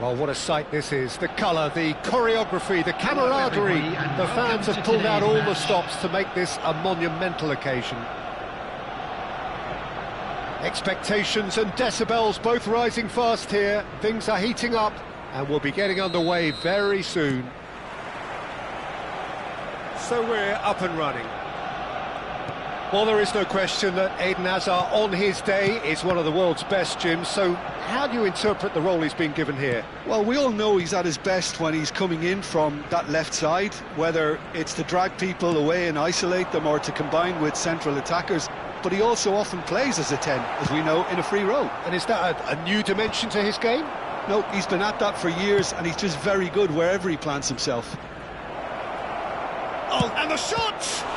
Well, what a sight this is. The colour, the choreography, the camaraderie. The fans have pulled out all the stops to make this a monumental occasion. Expectations and decibels both rising fast here. Things are heating up and we'll be getting underway very soon. So we're up and running. Well, there is no question that Eden Hazard on his day is one of the world's best, Jim. So how do you interpret the role he's been given here? Well, we all know he's at his best when he's coming in from that left side, whether it's to drag people away and isolate them or to combine with central attackers. But he also often plays as a 10, as we know, in a free role. And is that a new dimension to his game? No, he's been at that for years, and he's just very good wherever he plants himself. Oh, and the shot!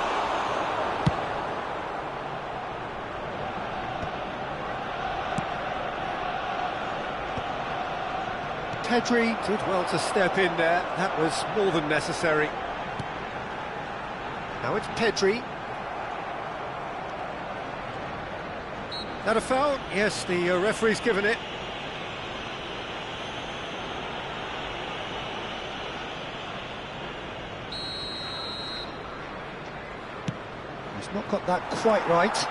Pedri did well to step in there. That was more than necessary. Now it's Pedri. That a foul? Yes, the referee's given it. He's not got that quite right.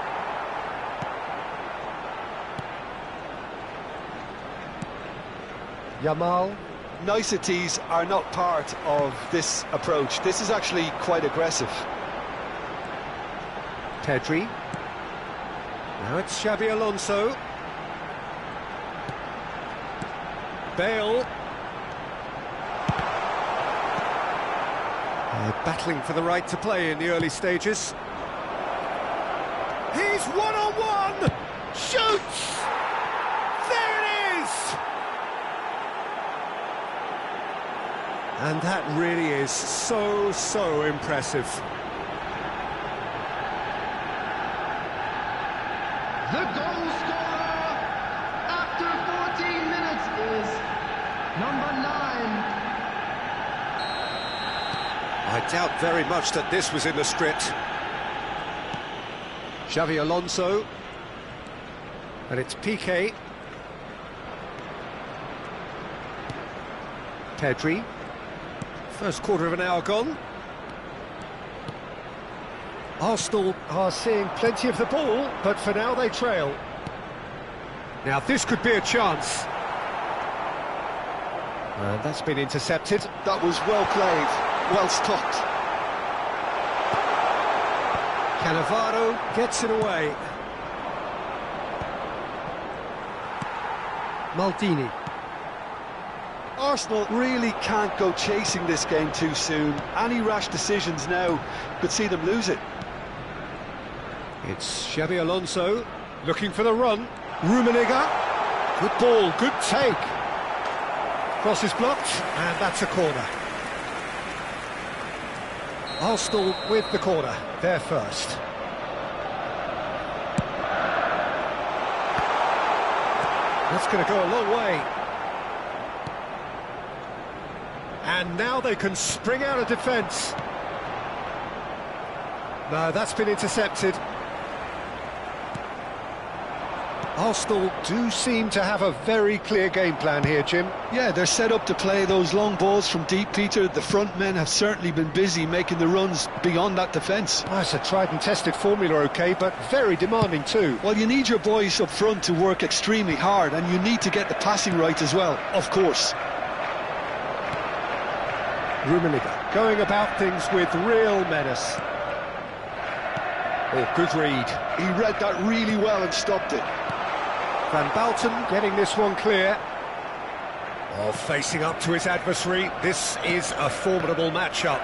Yamal. Niceties are not part of this approach. This is actually quite aggressive. Pedri. Now it's Xabi Alonso. Bale. Battling for the right to play in the early stages. He's one-on-one! Shoots! There it is! And that really is so impressive. The goal scorer after 14 minutes is number 9. I doubt very much that this was in the script. Xabi Alonso. And it's Piqué. Pedri. First quarter of an hour gone. Arsenal are seeing plenty of the ball, but for now they trail. Now this could be a chance. And that's been intercepted. That was well played, well stopped. Cannavaro gets it away. Maldini. Arsenal really can't go chasing this game too soon. Any rash decisions now could see them lose it. It's Xabi Alonso looking for the run. Rummenigge. Good ball, good take. Cross is blocked, and that's a corner. Arsenal with the corner, they're first. That's going to go a long way. And now they can spring out of defence. No, that's been intercepted. Arsenal do seem to have a very clear game plan here, Jim. Yeah, they're set up to play those long balls from deep, Peter. The front men have certainly been busy making the runs beyond that defence. Oh, it's a tried and tested formula, OK, but very demanding too. Well, you need your boys up front to work extremely hard, and you need to get the passing right as well, of course. Rummenigge going about things with real menace. Oh, good read. He read that really well and stopped it. Van Balten getting this one clear. Oh, facing up to his adversary. This is a formidable matchup.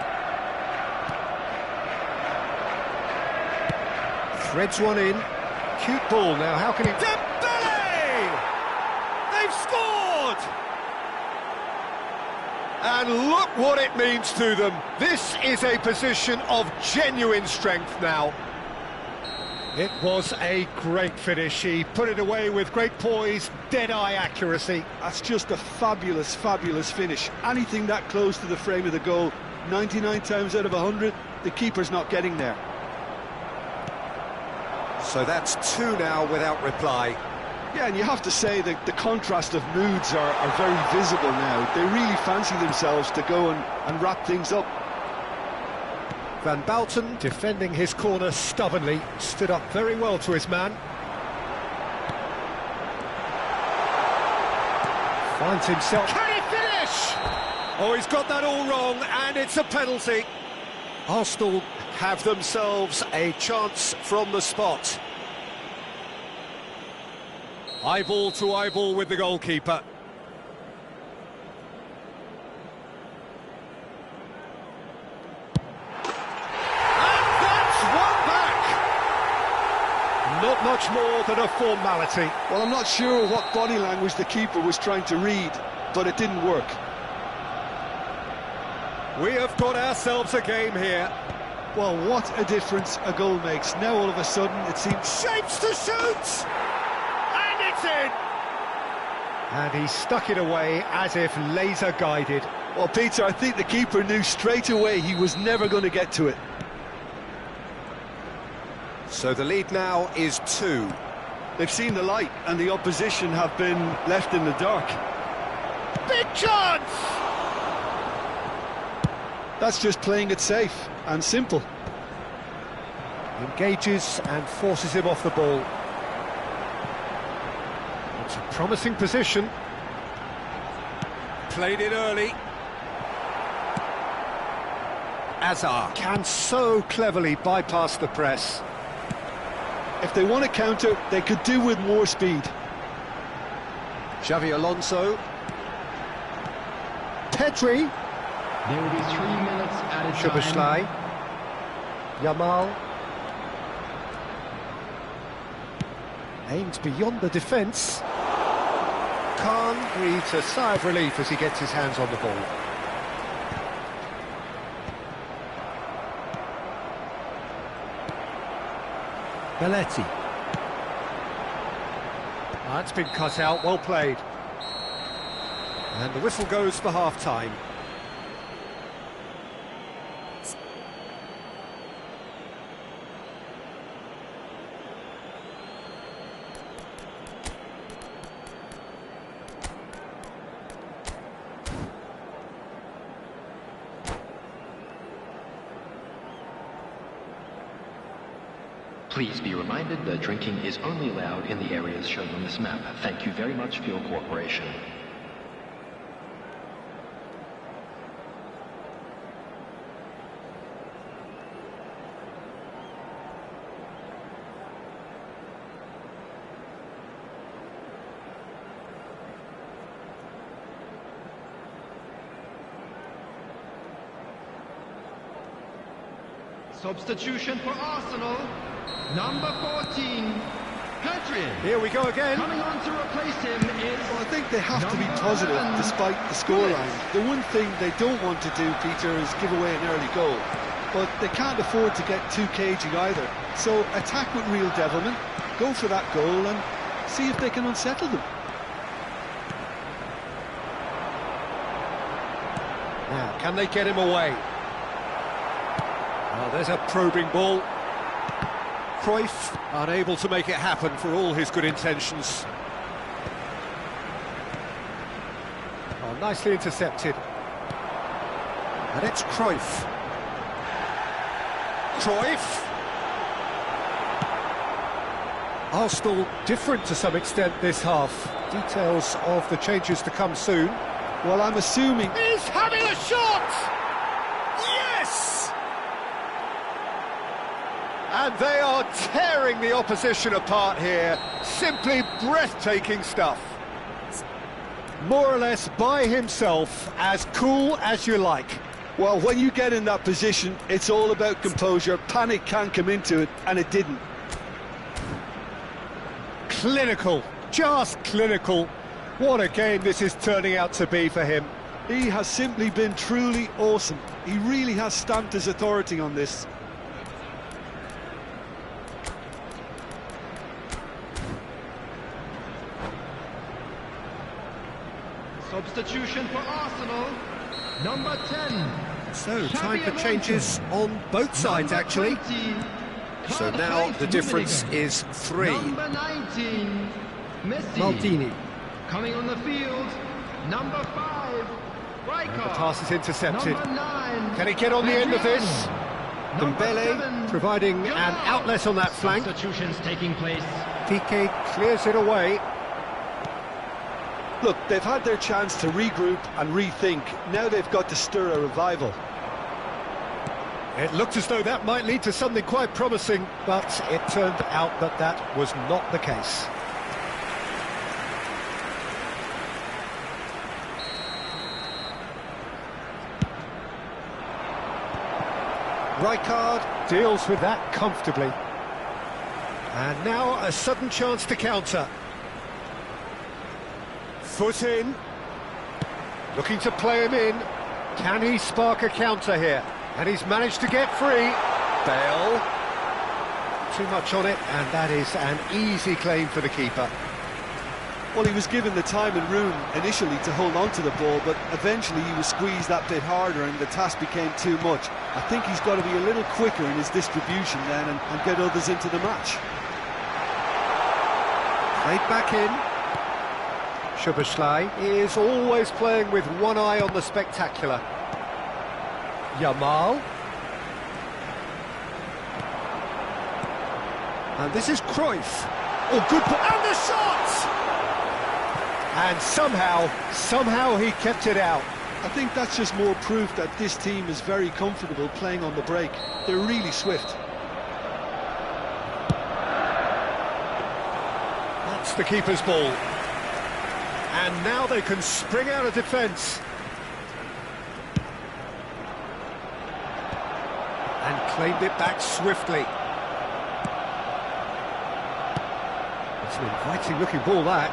Threads one in. Cute ball now. How can he... Dembele! They've scored! And look what it means to them. This is a position of genuine strength now. It was a great finish. He put it away with great poise, dead-eye accuracy. That's just a fabulous, fabulous finish. Anything that close to the frame of the goal, 99 times out of 100, the keeper's not getting there. So that's two now without reply. Yeah, and you have to say that the contrast of moods are very visible now. They really fancy themselves to go and wrap things up. Van Bouten, defending his corner stubbornly, stood up very well to his man. Finds himself... Can he finish? Oh, he's got that all wrong, and it's a penalty. Arsenal have themselves a chance from the spot. Eyeball to eyeball with the goalkeeper. Not much more than a formality. Well, I'm not sure what body language the keeper was trying to read, but it didn't work. We have got ourselves a game here. Well, what a difference a goal makes. Now all of a sudden it seems... Shapes to shoot! And it's in! And he stuck it away as if laser guided. Well, Peter, I think the keeper knew straight away he was never going to get to it. So the lead now is 2. They've seen the light and the opposition have been left in the dark. Big chance! That's just playing it safe and simple. Engages and forces him off the ball. It's a promising position. Played it early. Azar can so cleverly bypass the press. If they want to counter, they could do with more speed. Xavi Alonso. Pedri. There will be 3 minutes added Szoboszlai. Yamal. Aimed beyond the defence. Khan breathes a sigh of relief as he gets his hands on the ball. Belletti. That's been cut out, well played. And the whistle goes for half-time. Please be reminded that drinking is only allowed in the areas shown on this map. Thank you very much for your cooperation. Substitution for Arsenal. Number 14, Pedri. Here we go again. Coming on to replace him is... Well, I think they have to be positive despite the scoreline. The one thing they don't want to do, Peter, is give away an early goal. But they can't afford to get too cagey either. So attack with real devilment, go for that goal and see if they can unsettle them. Now, can they get him away? Oh, there's a probing ball. Cruyff unable to make it happen for all his good intentions. Oh, nicely intercepted. And it's Cruyff. Cruyff. Arsenal different to some extent this half. Details of the changes to come soon. Well, I'm assuming... He's having a shot! Yes! And they are tearing the opposition apart here. Simply breathtaking stuff. More or less by himself, as cool as you like. Well, when you get in that position, it's all about composure. Panic can't come into it, and it didn't. Clinical, just clinical. What a game this is turning out to be for him. He has simply been truly awesome. He really has stamped his authority on this. Substitution for Arsenal, number 10. So, time for changes on both sides, actually. So now the difference is 3. Number 19, Messi. Maldini. Coming on the field, number 5, And the Rijkaard. pass is intercepted. Number 9, Can he get on the end of this? Number Dembele 7, providing an Jamal. outlet on that flank. Substitutions taking place. Piqué clears it away. Look, they've had their chance to regroup and rethink. Now they've got to stir a revival. It looked as though that might lead to something quite promising, but it turned out that that was not the case. Rijkaard deals with that comfortably. And now a sudden chance to counter. Foot in. Looking to play him in. Can he spark a counter here? And he's managed to get free. Bale. Too much on it, and that is an easy claim for the keeper. Well, he was given the time and room initially to hold on to the ball, but eventually he was squeezed that bit harder and the task became too much. I think he's got to be a little quicker in his distribution then and get others into the match. Played back in. Szoboszlai is always playing with one eye on the spectacular. Yamal. And this is Cruyff. Oh, good ball. And the shot! And somehow he kept it out. I think that's just more proof that this team is very comfortable playing on the break. They're really swift. That's the keeper's ball. And now they can spring out of defence. And claimed it back swiftly. It's an inviting looking ball, that.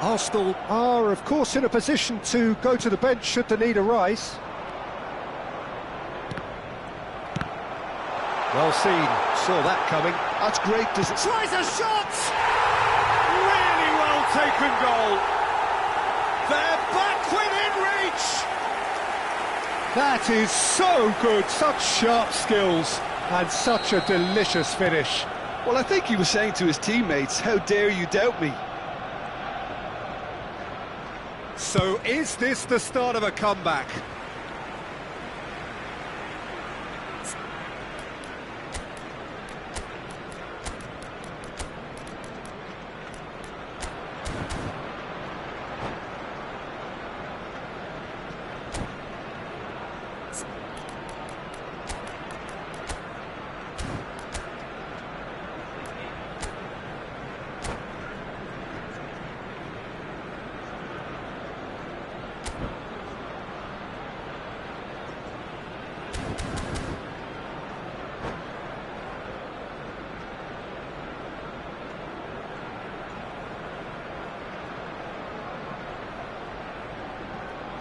Arsenal are, of course, in a position to go to the bench should the need arise. Well seen, saw that coming. That's great. Tries a shot! Really well taken goal. They're back within reach! That is so good, such sharp skills, and such a delicious finish. Well, I think he was saying to his teammates, how dare you doubt me? So is this the start of a comeback?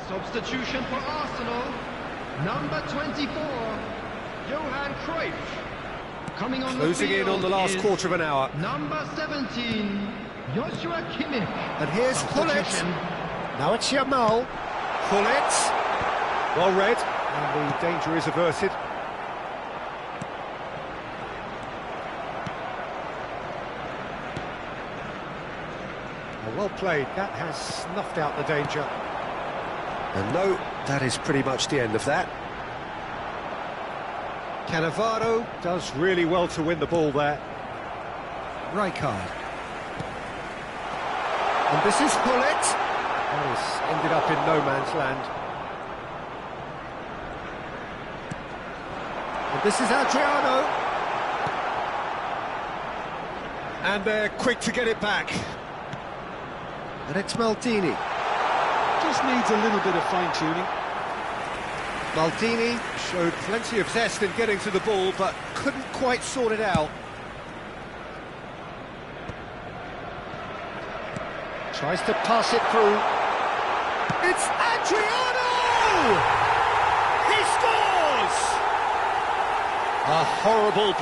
Substitution for Arsenal, number 24, Johan Cruyff. Coming on Closing the in field on the last is quarter of an hour. number 17, Joshua Kimmich. And here's Gullit. Substitution. Now it's Yamal. Gullit. Well read. And the danger is averted. Well played. That has snuffed out the danger. And no, that is pretty much the end of that. Cannavaro does really well to win the ball there. Rijkaard. And this is Gullit. That has ended up in no man's land. And this is Adriano. And they're quick to get it back. And it's Maldini. Just needs a little bit of fine-tuning. Maldini showed plenty of zest in getting to the ball, but couldn't quite sort it out. Tries to pass it through. It's Adriano! He scores! A horrible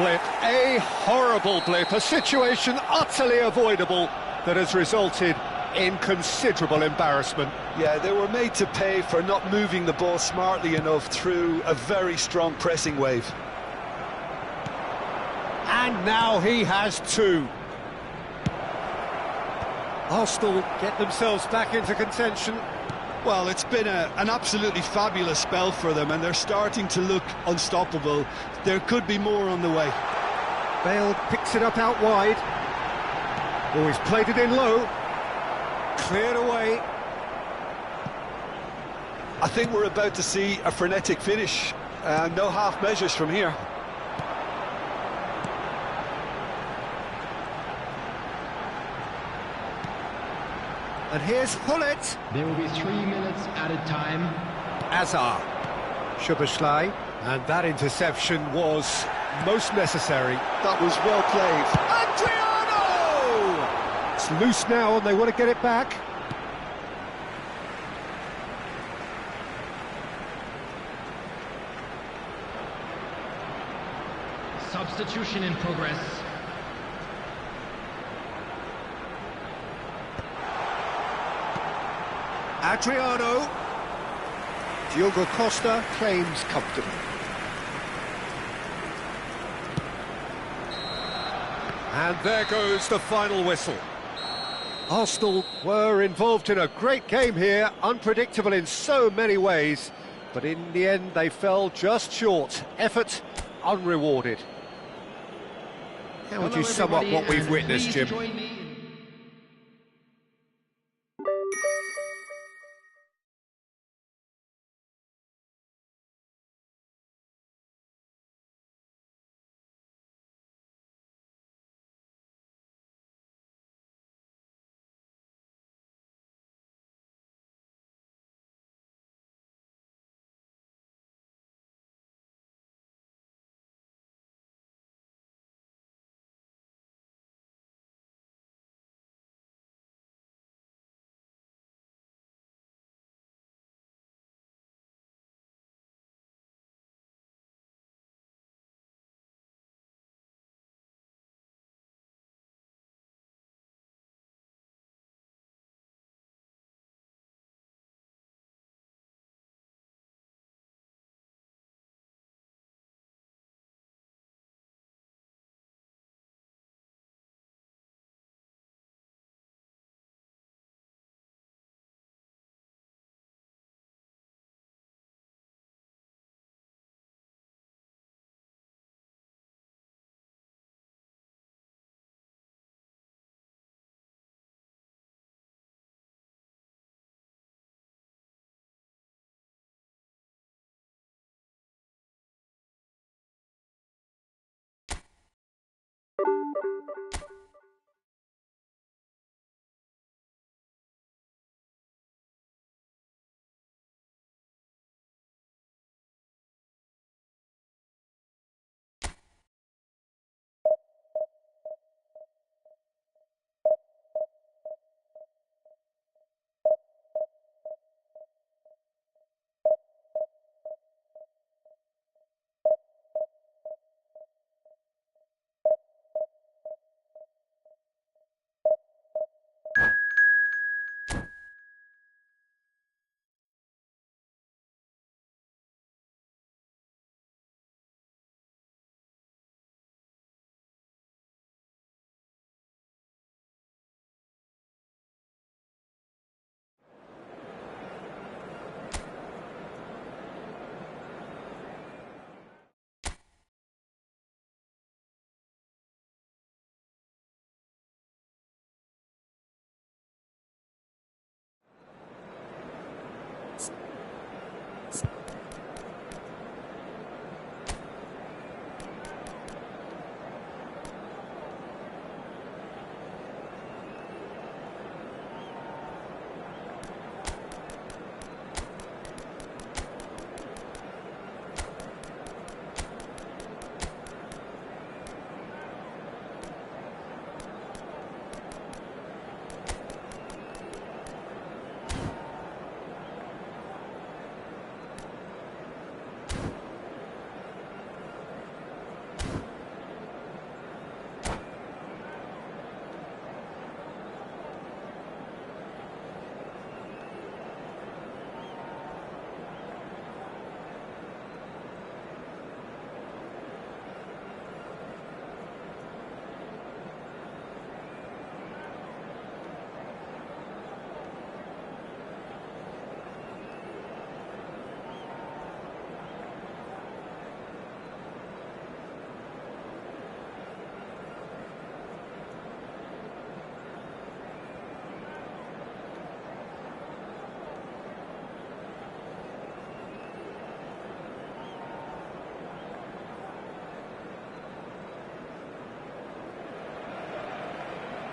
blip, a situation utterly avoidable that has resulted in considerable embarrassment. Yeah, they were made to pay for not moving the ball smartly enough through a very strong pressing wave. And now he has two. Arsenal get themselves back into contention. Well, it's been an absolutely fabulous spell for them, and they're starting to look unstoppable. There could be more on the way. Bale picks it up out wide. Oh, he's played it in low. Cleared away. I think we're about to see a frenetic finish. No half measures from here. And here's Hullet. There will be 3 minutes added time. Azar. Szoboszlai. And that interception was most necessary. That was well played. Adriano! It's loose now and they want to get it back. Substitution in progress. Adriano. Diogo Costa claims comfortably. And there goes the final whistle. Arsenal were involved in a great game here, unpredictable in so many ways, but in the end they fell just short. Effort unrewarded. How would you sum up what we've witnessed, Jim?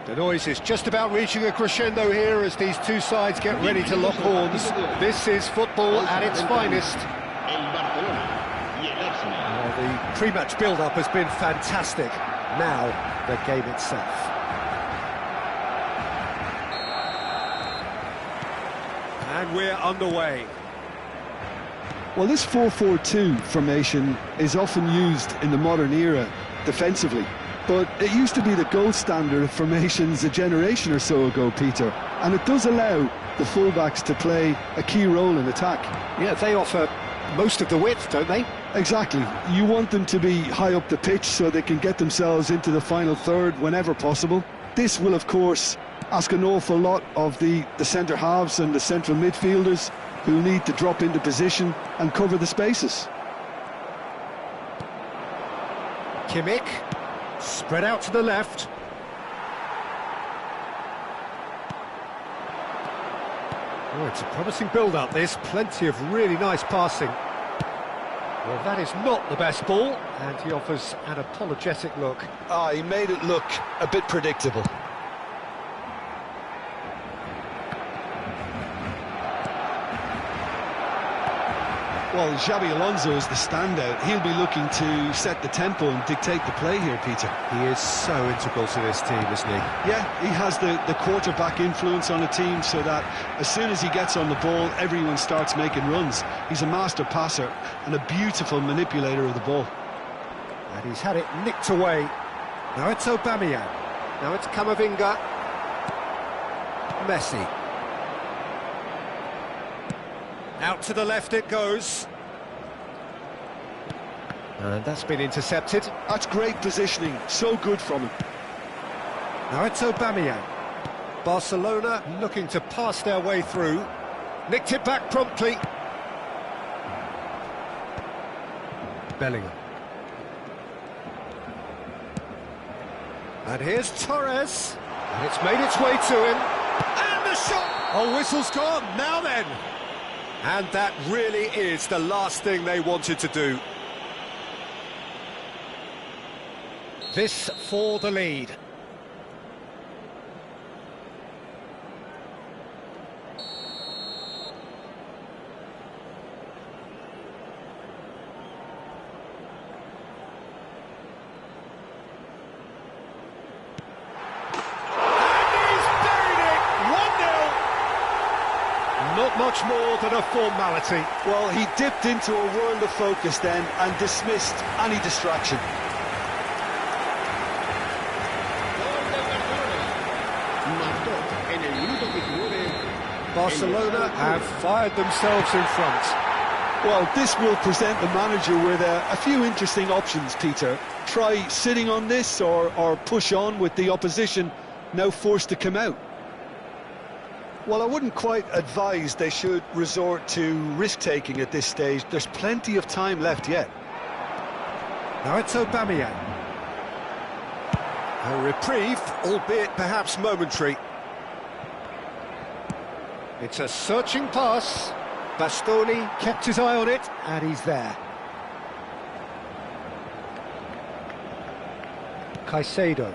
The noise is just about reaching a crescendo here as these two sides get ready to lock horns. This is football at its finest. Well, the pre-match build-up has been fantastic. Now, the game itself. And we're underway. Well, this 4-4-2 formation is often used in the modern era defensively, but it used to be the gold standard of formations a generation or so ago, Peter, and it does allow the fullbacks to play a key role in attack. Yeah, they offer most of the width, don't they? Exactly. You want them to be high up the pitch so they can get themselves into the final third whenever possible. This will, of course, ask an awful lot of the centre halves and the central midfielders, who need to drop into position and cover the spaces. Kimmich, spread out to the left. Oh, it's a promising build-up, this. Plenty of really nice passing. Well, that is not the best ball, and he offers an apologetic look. He made it look a bit predictable. Well, Xabi Alonso is the standout. He'll be looking to set the tempo and dictate the play here, Peter. He is so integral to this team, isn't he? Yeah, he has the quarterback influence on the team so that as soon as he gets on the ball, everyone starts making runs. He's a master passer and a beautiful manipulator of the ball. And he's had it nicked away. Now it's Aubameyang. Now it's Camavinga. Messi. Out to the left it goes. And that's been intercepted. That's great positioning, so good from him. Now it's Aubameyang. Barcelona looking to pass their way through. Nicked it back promptly. Bellingham. And here's Torres. And it's made its way to him. And the shot! Oh, whistle's gone. Now then. And that really is the last thing they wanted to do. This for the lead. Not much more than a formality. Well, he dipped into a world of focus then and dismissed any distraction. Barcelona have fired themselves in front. Well, this will present the manager with a few interesting options, Peter. Try sitting on this or push on with the opposition now forced to come out. Well, I wouldn't quite advise they should resort to risk-taking at this stage. There's plenty of time left yet. Now it's Aubameyang. A reprieve, albeit perhaps momentary. It's a searching pass. Bastoni kept his eye on it, and he's there. Caicedo.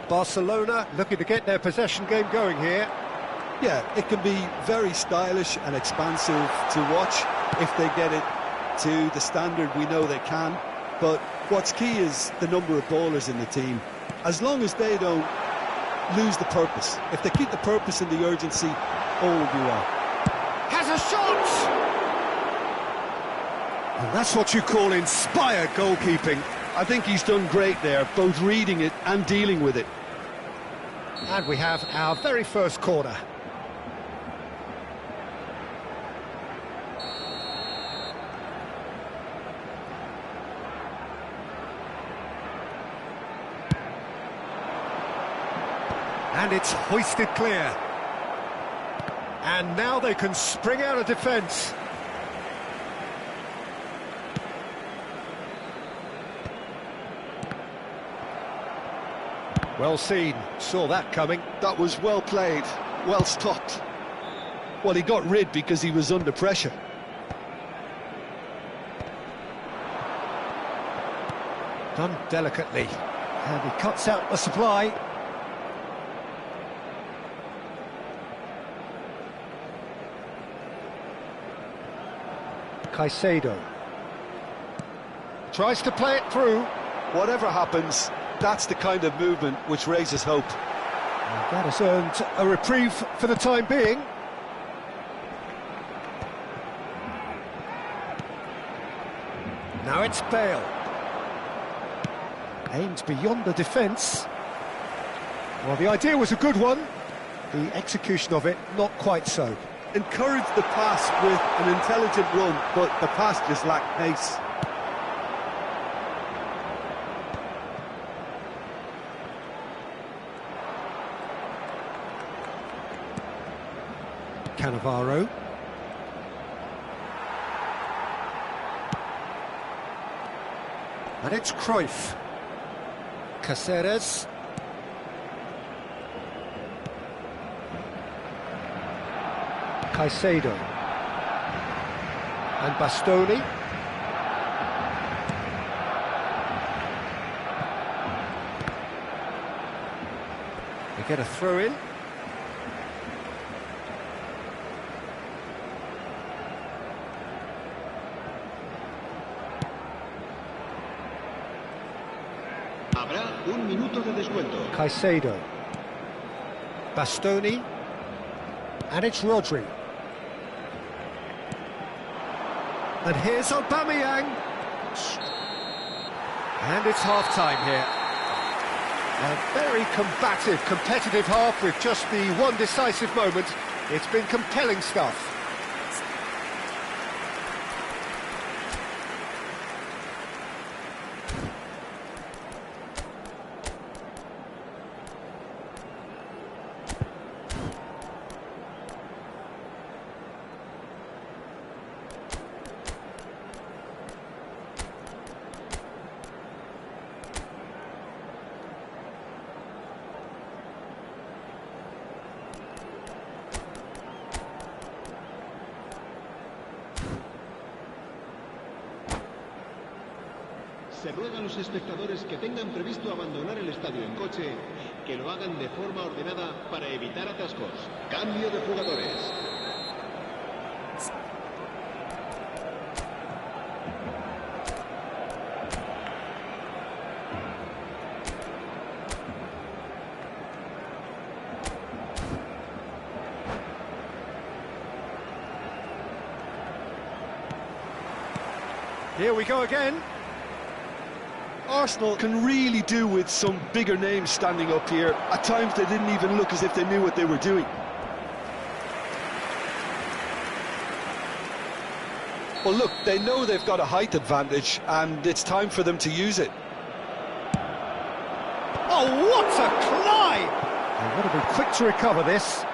Barcelona looking to get their possession game going here. Yeah, it can be very stylish and expansive to watch if they get it to the standard we know they can. But what's key is the number of ballers in the team. As long as they don't lose the purpose, if they keep the purpose and the urgency, all will be well. Has a shot! And that's what you call inspired goalkeeping. I think he's done great there, both reading it and dealing with it. And we have our very first corner. And it's hoisted clear. And now they can spring out of defence. Well seen, saw that coming. That was well played, well stopped. Well, he got rid because he was under pressure. Done delicately. And he cuts out the supply. Caicedo. Tries to play it through. Whatever happens, that's the kind of movement which raises hope. And that has earned a reprieve for the time being. Now it's Bale. Aimed beyond the defence. Well, the idea was a good one. The execution of it, not quite so. Encouraged the pass with an intelligent run, but the pass just lacked pace. Cannavaro. And it's Cruyff. Caceres. Caicedo. And Bastoni. They get a throw in. Habrá un minuto de descuento. Caicedo. Bastoni. And it's Rodri. And here's Aubameyang. And it's half-time here. A very combative, competitive half with just the one decisive moment. It's been compelling stuff. Se ruega a los espectadores que tengan previsto abandonar el estadio en coche, que lo hagan de forma ordenada para evitar atascos. Cambio de jugadores. Here we go again. Arsenal can really do with some bigger names standing up here. At times they didn't even look as if they knew what they were doing. Well, look, they know they've got a height advantage, and it's time for them to use it. Oh, what a climb! They've got to be quick to recover this.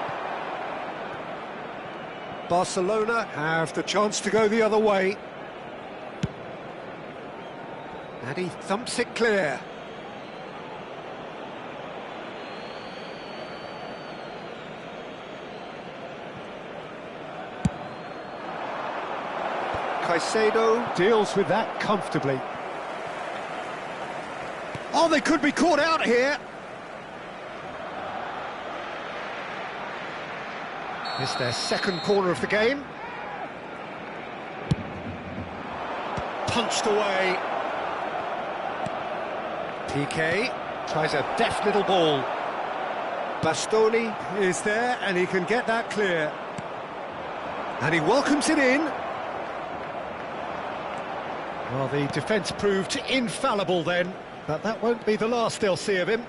Barcelona have the chance to go the other way. And he thumps it clear. Caicedo deals with that comfortably. Oh, they could be caught out here. It's their second corner of the game. Punched away. PK tries a deft little ball. Bastoni is there and he can get that clear. And he welcomes it in. Well, the defence proved infallible then, but that won't be the last they'll see of him.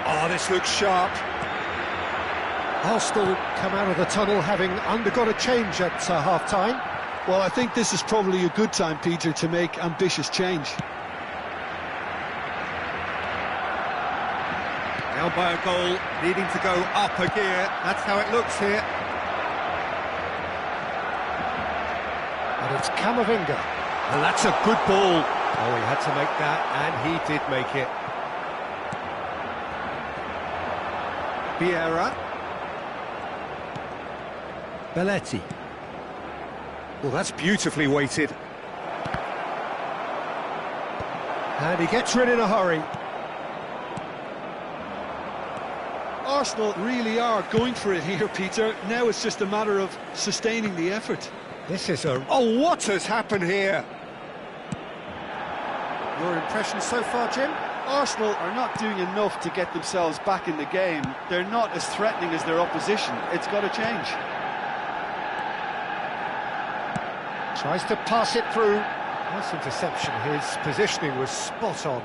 Oh, this looks sharp. Arsenal come out of the tunnel having undergone a change at half-time. Well, I think this is probably a good time, Peter, to make ambitious change. Down by a goal, needing to go up a gear. That's how it looks here. And it's Camavinga. And that's a good ball. Oh, he had to make that, and he did make it. Vieira. Belletti. Well, that's beautifully weighted. And he gets rid in a hurry. Arsenal really are going for it here, Peter. Now it's just a matter of sustaining the effort. This is a... Oh, what has happened here? Your impression so far, Jim? Arsenal are not doing enough to get themselves back in the game. They're not as threatening as their opposition. It's got to change. Tries to pass it through. Nice interception. His positioning was spot on.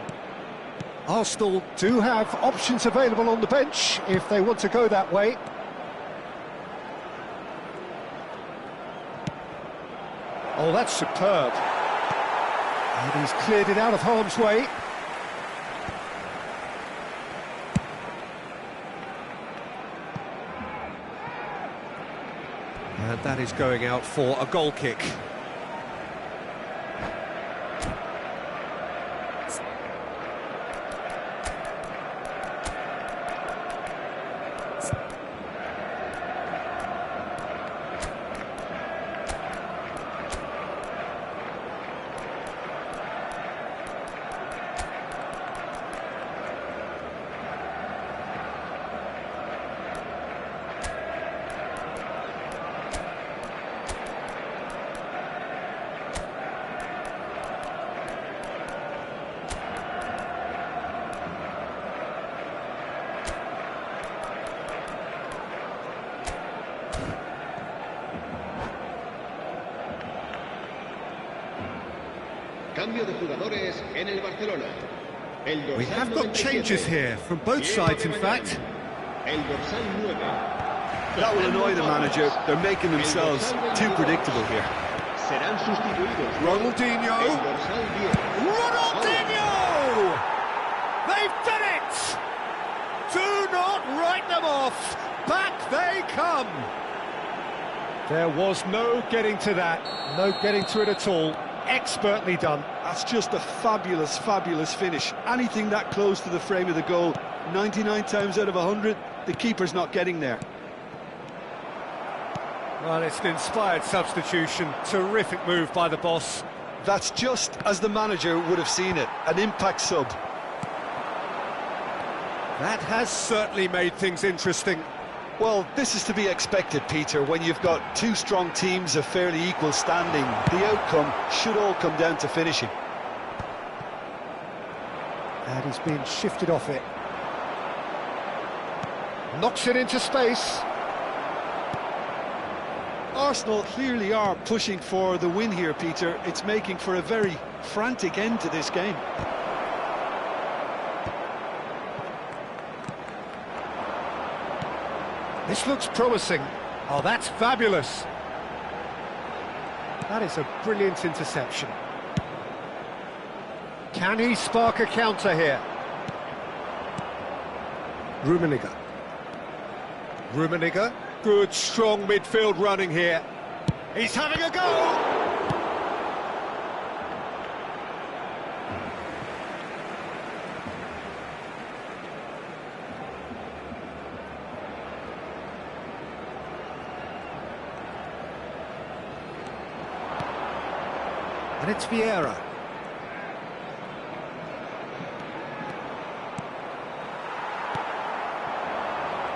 Arsenal do have options available on the bench if they want to go that way. Oh, that's superb. And he's cleared it out of harm's way. And that is going out for a goal kick. Cambio de jugadores en el Barcelona. We have got changes here, from both sides in fact. El dorsal 9. That will annoy the manager. They're making themselves too predictable here. Serán sustituidos. Ronaldinho! El dorsal 10. Ronaldinho! They've done it! Do not write them off! Back they come! There was no getting to that, no getting to it at all. Expertly done. That's just a fabulous, fabulous finish. Anything that close to the frame of the goal, 99 times out of 100, the keeper's not getting there. Well, it's an inspired substitution. Terrific move by the boss. That's just as the manager would have seen it, an impact sub. That has certainly made things interesting. Well, this is to be expected, Peter, when you've got two strong teams of fairly equal standing. The outcome should all come down to finishing. And he's been shifted off it. Knocks it into space. Arsenal clearly are pushing for the win here, Peter. It's making for a very frantic end to this game. This looks promising. Oh, that's fabulous. That is a brilliant interception. Can he spark a counter here? Rummenigge. Rummenigge. Good, strong midfield running here. He's having a go! And it's Vieira.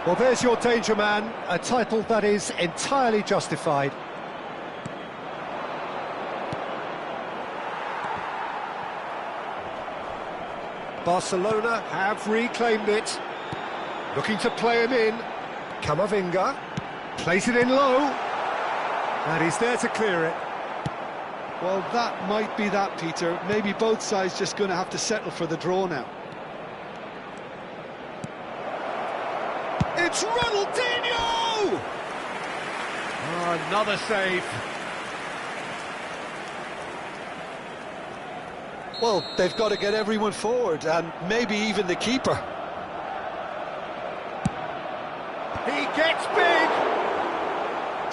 Well, there's your danger man, a title that is entirely justified. Barcelona have reclaimed it. Looking to play him in. Camavinga plays it in low. And he's there to clear it. Well, that might be that, Peter. Maybe both sides just going to have to settle for the draw now. It's Ronaldinho! Oh, another save. Well, they've got to get everyone forward, and maybe even the keeper. He gets big!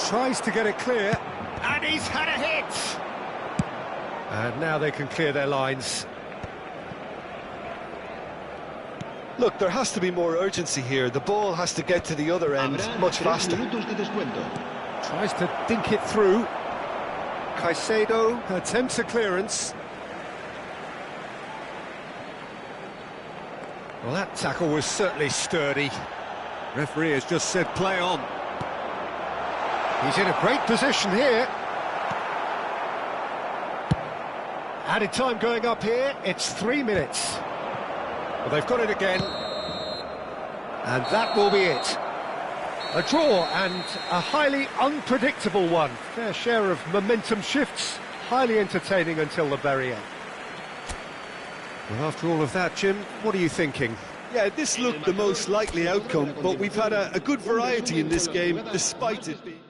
Tries to get it clear, and he's had a hit! And now they can clear their lines. Look, there has to be more urgency here. The ball has to get to the other end much faster. Tries to dink it through. Caicedo attempts a clearance. Well, that tackle was certainly sturdy. Referee has just said play on. He's in a great position here. Added time going up here, it's 3 minutes. Well, they've got it again. And that will be it. A draw and a highly unpredictable one. Fair share of momentum shifts, highly entertaining until the very end. Well, after all of that, Jim, what are you thinking? Yeah, this looked the most likely outcome, but we've had a good variety in this game, despite it being...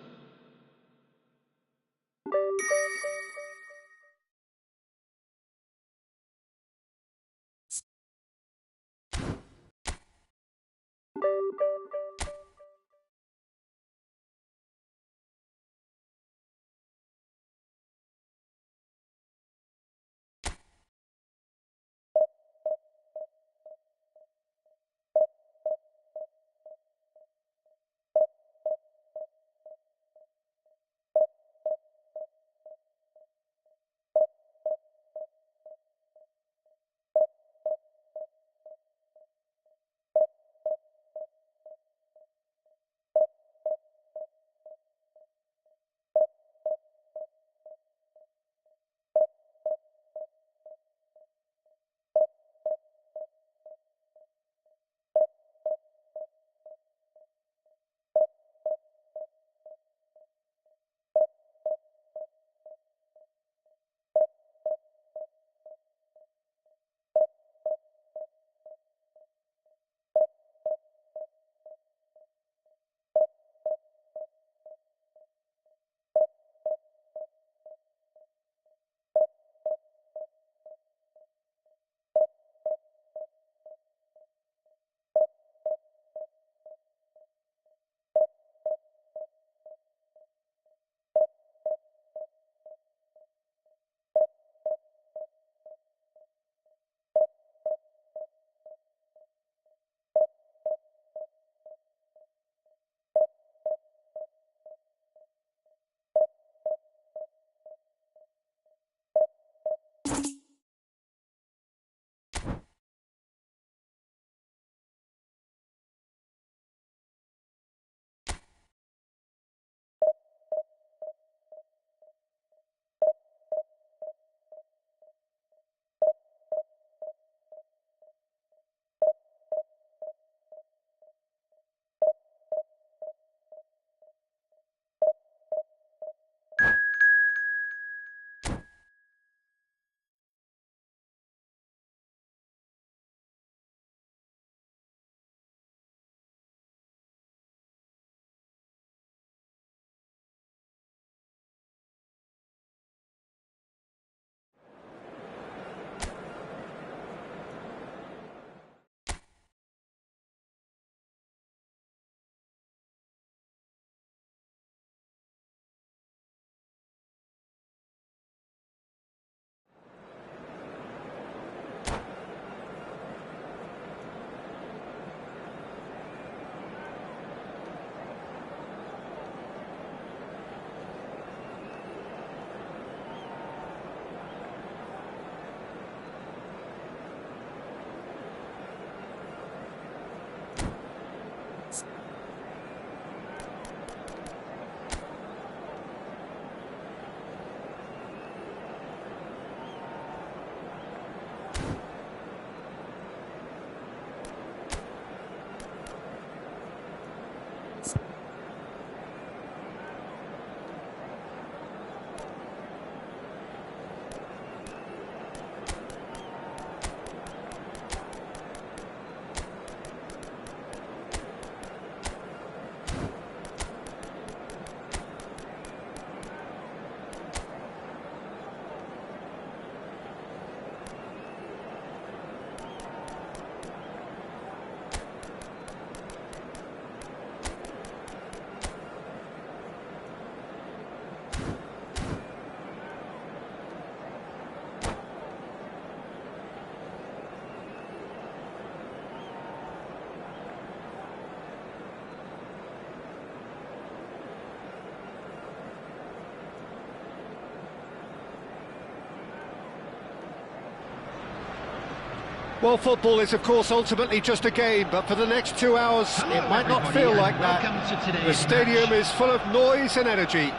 Well, football is, of course, ultimately just a game, but for the next 2 hours, it might not feel like that. The stadium is full of noise and energy.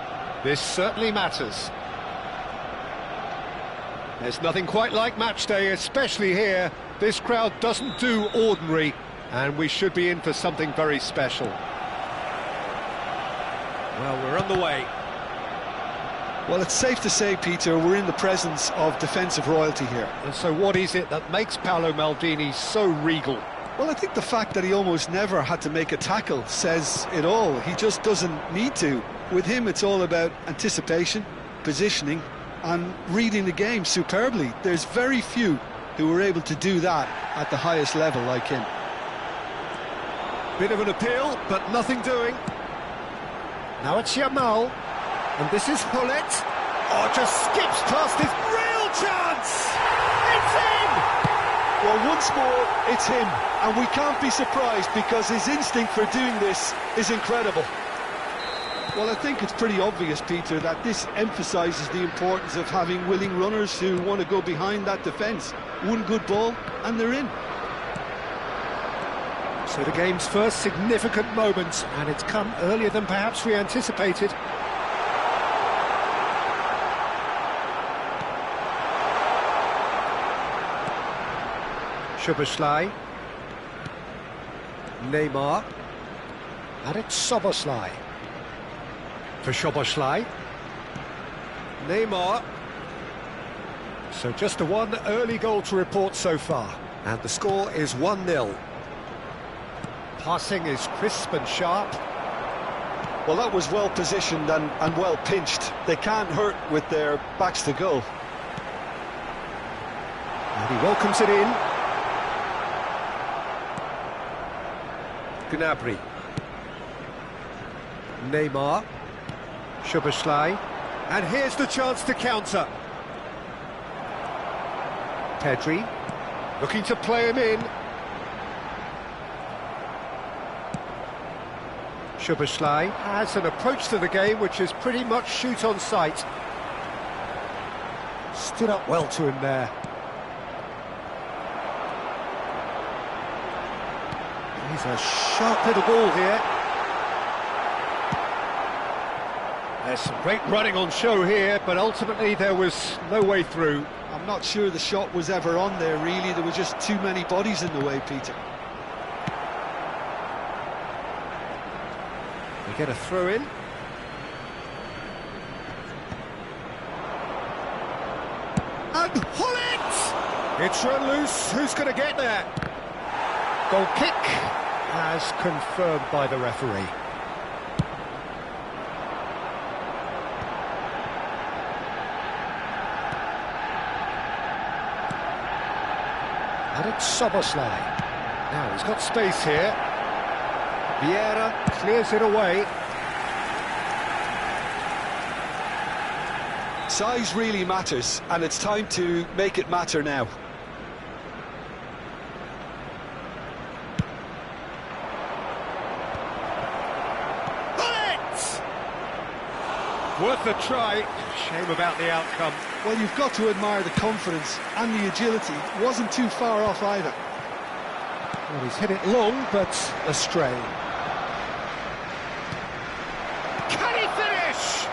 This certainly matters. There's nothing quite like match day, especially here. This crowd doesn't do ordinary, and we should be in for something very special. Well, we're on the way. Well, it's safe to say, Peter, we're in the presence of defensive royalty here. And so what is it that makes Paolo Maldini so regal? Well, I think the fact that he almost never had to make a tackle says it all. He just doesn't need to. With him, it's all about anticipation, positioning, and reading the game superbly. There's very few who were able to do that at the highest level like him. Bit of an appeal, but nothing doing. Now it's Yamal. And this is Hullet. Oh, just skips past his real chance! It's in! Well, once more, it's him. And we can't be surprised because his instinct for doing this is incredible. Well, I think it's pretty obvious, Peter, that this emphasises the importance of having willing runners who want to go behind that defence. One good ball, and they're in. So the game's first significant moments, and it's come earlier than perhaps we anticipated. Szoboszlai, Neymar, and it's Szoboszlai. For Szoboszlai, Neymar. So just the one early goal to report so far, and the score is 1-0. Passing is crisp and sharp. Well, that was well positioned and well pinched. They can't hurt with their backs to goal. And he welcomes it in. Gnabry, Neymar, Szoboszlai, and here's the chance to counter. Pedri, looking to play him in. Szoboszlai has an approach to the game which is pretty much shoot on sight. Stood up well to him there. He's a sharp little ball here. There's some great running on show here, but ultimately there was no way through. I'm not sure the shot was ever on there, really. There were just too many bodies in the way, Peter. We get a throw in. And Hullet! It's run loose. Who's going to get there? Goal kick, as confirmed by the referee. And it's Szoboszlai. Now he's got space here. Vieira clears it away. Size really matters, and it's time to make it matter now. Worth a try. Shame about the outcome. Well, you've got to admire the confidence and the agility. It wasn't too far off either. Well, he's hit it long, but astray. Can he finish?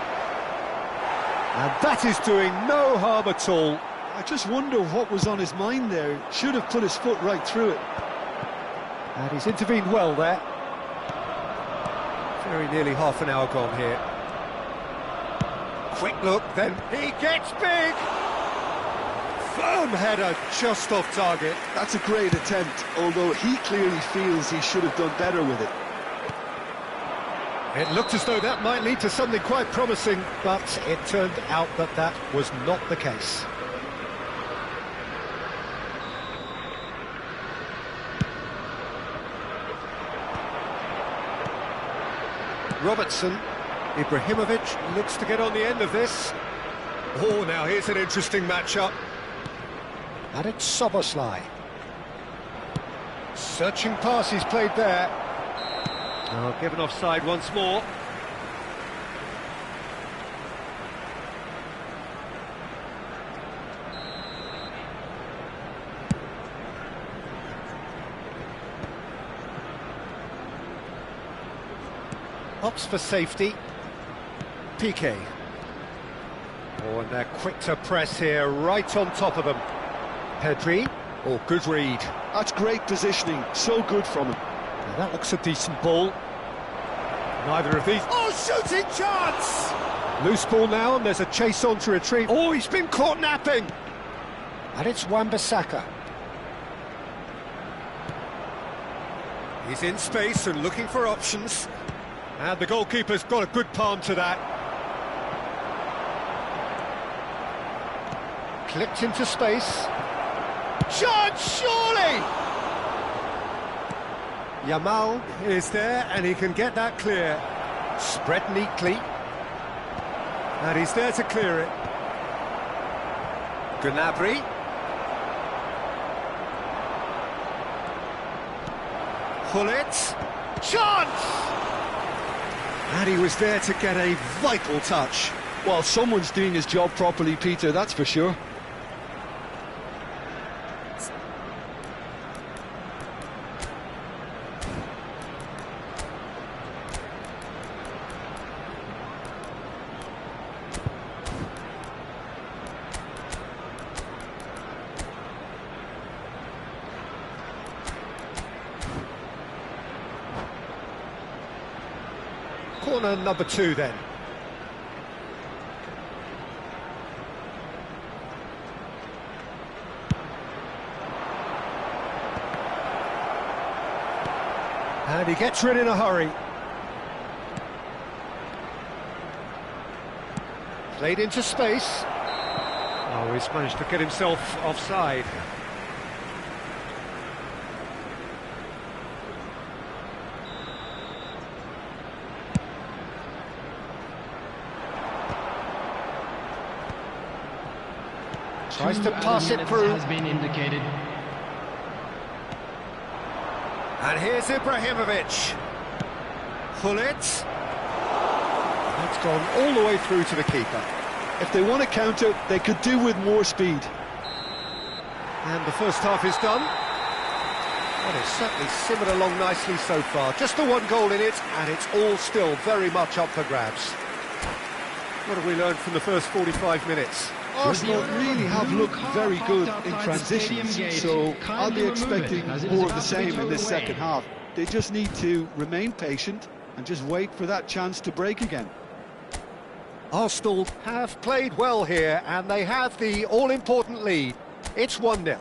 And that is doing no harm at all. I just wonder what was on his mind there. Should have put his foot right through it. And he's intervened well there. Very nearly half an hour gone here. Quick look, then he gets big! Firm header, just off target. That's a great attempt, although he clearly feels he should have done better with it. It looked as though that might lead to something quite promising, but it turned out that that was not the case. Robertson. Ibrahimovic looks to get on the end of this. Oh, now here's an interesting matchup. And it's Szoboszlai. Searching pass he's played there. Oh, given offside once more. Opts for safety. Piqué. Oh, and they're quick to press here, right on top of them. Pedri. Oh, good read. That's great positioning, so good from him. Now that looks a decent ball. Neither of these... Oh, shooting chance! Loose ball now, and there's a chase on to retrieve. Oh, he's been caught napping! And it's Wan-Bissaka. He's in space and looking for options. And the goalkeeper's got a good palm to that. Clipped into space. Chance, surely! Yamal is there, and he can get that clear. Spread neatly. And he's there to clear it. Gnabry. Hullet. Chance! And he was there to get a vital touch. Well, someone's doing his job properly, Peter, that's for sure. Corner number 2 then. And he gets rid in a hurry. Played into space. Oh, he's managed to get himself offside. Tries to pass it through. Has been indicated. And here's Ibrahimovic. Hullet. That's gone all the way through to the keeper. If they want to counter, they could do with more speed. And the first half is done. Well, it's certainly simmered along nicely so far. Just the one goal in it, and it's all still very much up for grabs. What have we learned from the first 45 minutes? Arsenal really have looked very good in transitions, so I'll be expecting more of the same in this second half. They just need to remain patient and just wait for that chance to break again. Arsenal have played well here, and they have the all-important lead. It's 1-0.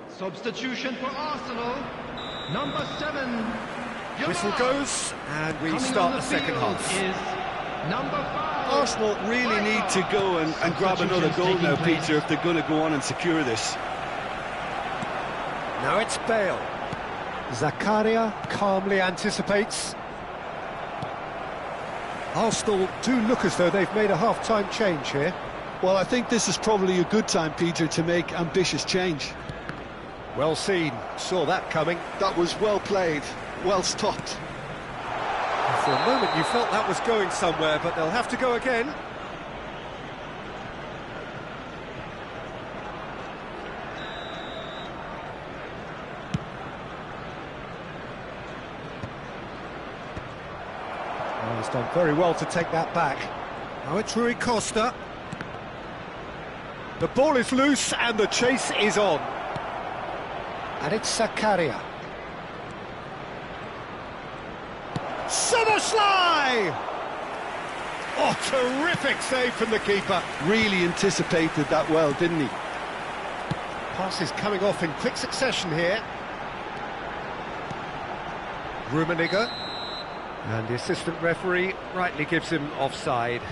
Substitution for Arsenal, number 7. Whistle goes, and we start the second half. Is number 5. Arsenal really need to go and grab another goal now, Peter, if they're going to go on and secure this. Now it's Bale. Zakaria calmly anticipates. Arsenal do look as though they've made a half-time change here. Well, I think this is probably a good time, Peter, to make ambitious change. Well seen, saw that coming. That was well played, well stopped. For a moment you felt that was going somewhere, but they'll have to go again. Well, he's done very well to take that back. Now it's Rui Costa. The ball is loose and the chase is on. And it's Zakaria. Somerslide! Oh, terrific save from the keeper. Really anticipated that well, didn't he? Pass is coming off in quick succession here. Rummenigge. And the assistant referee rightly gives him offside.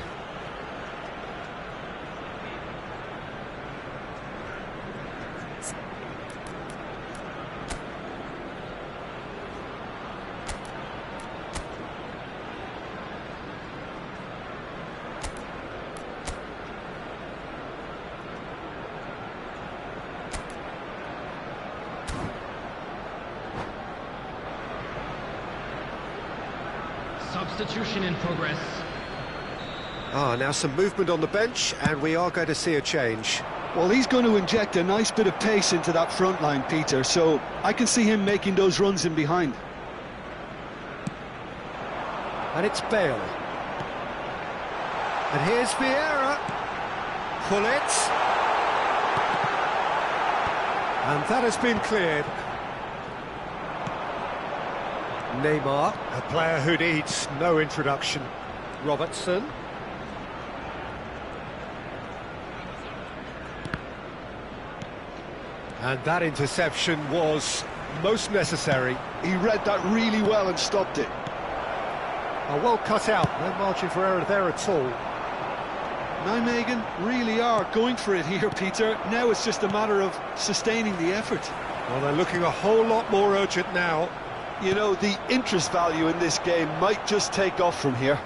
Substitution in progress. Now some movement on the bench, and we are going to see a change. Well, he's going to inject a nice bit of pace into that front line, Peter, so I can see him making those runs in behind. And it's Bale. And here's Vieira. Pull it. And that has been cleared. Neymar, a player who needs no introduction. Robertson. And that interception was most necessary. He read that really well and stopped it. Oh, well cut out, no margin for error there at all. Nijmegen really are going for it here, Peter. Now it's just a matter of sustaining the effort. Well, they're looking a whole lot more urgent now. You know, the interest value in this game might just take off from here.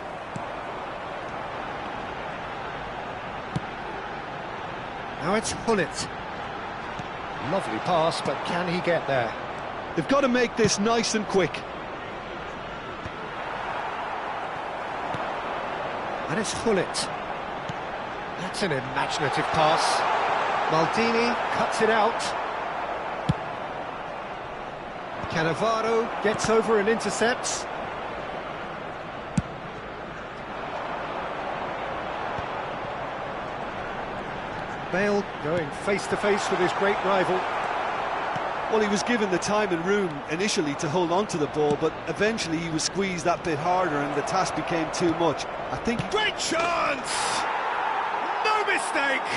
Now it's Hullet. Lovely pass, but can he get there? They've got to make this nice and quick. And it's Hullet. That's an imaginative pass. Maldini cuts it out. Cannavaro gets over and intercepts. Bale going face-to-face with his great rival. Well, he was given the time and room initially to hold on to the ball, but eventually he was squeezed that bit harder and the task became too much. I think... Great chance! No mistake!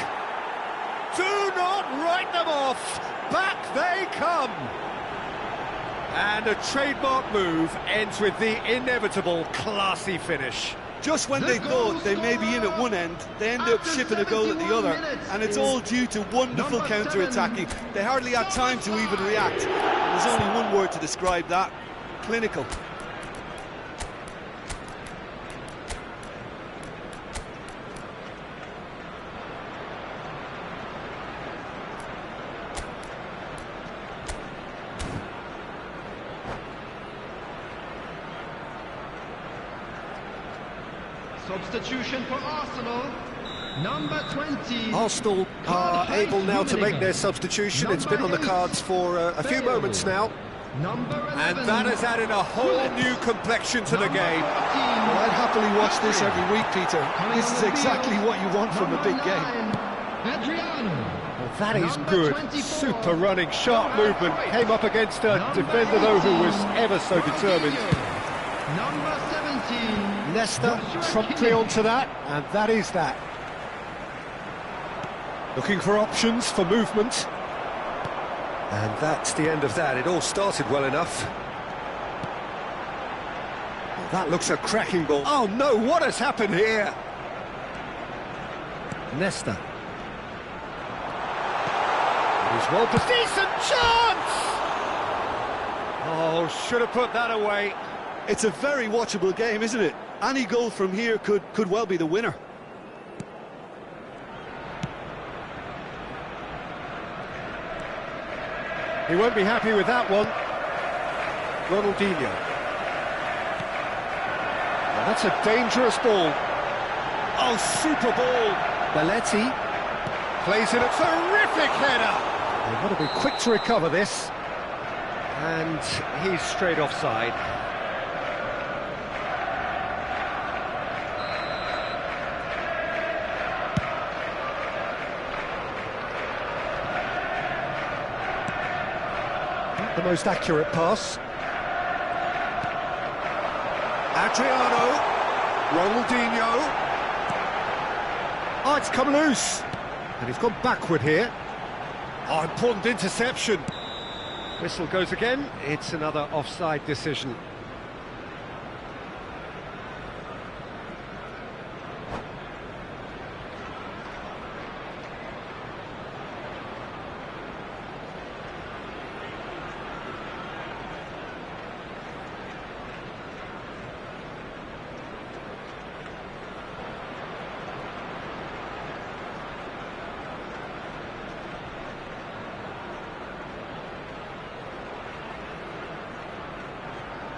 Do not write them off! Back they come! And a trademark move ends with the inevitable classy finish. Just when they thought they may be in at one end, they end up shipping a goal at the other, and it's all due to wonderful counter-attacking. They hardly had time to even react. There's only one word to describe that: clinical. Substitution for Arsenal, number 20. Arsenal are able now to make their substitution. It's been on the cards for a few moments now. And that has added a whole new complexion to the game. Well, I'd happily watch this every week, Peter. This is exactly what you want from a big game. Well, that is good. Super running, sharp movement. Came up against a defender, though, who was ever so determined. Number 17. Leicester promptly onto that, and that is that. Looking for options for movement. And that's the end of that. It all started well enough. Well, that looks a cracking ball. Oh no, what has happened here? Leicester. He's well put. Decent chance! Oh, should have put that away. It's a very watchable game, isn't it? Any goal from here could well be the winner. He won't be happy with that one. Ronaldinho. Now that's a dangerous ball. Oh, super ball. Belletti plays in a terrific header. They've got to be quick to recover this. And he's straight offside. The most accurate pass. Adriano. Ronaldinho. Oh, it's come loose. And he's gone backward here. Oh, important interception. Whistle goes again. It's another offside decision.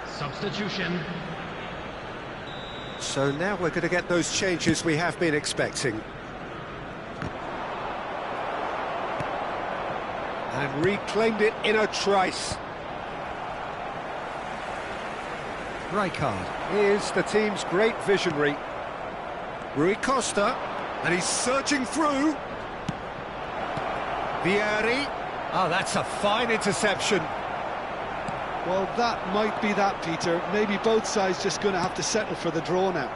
Substitution. So now we're going to get those changes we have been expecting. And reclaimed it in a trice. Rijkaard is the team's great visionary. Rui Costa, and he's searching through. Vieri. Oh, that's a fine interception. Well, that might be that, Peter. Maybe both sides just going to have to settle for the draw now.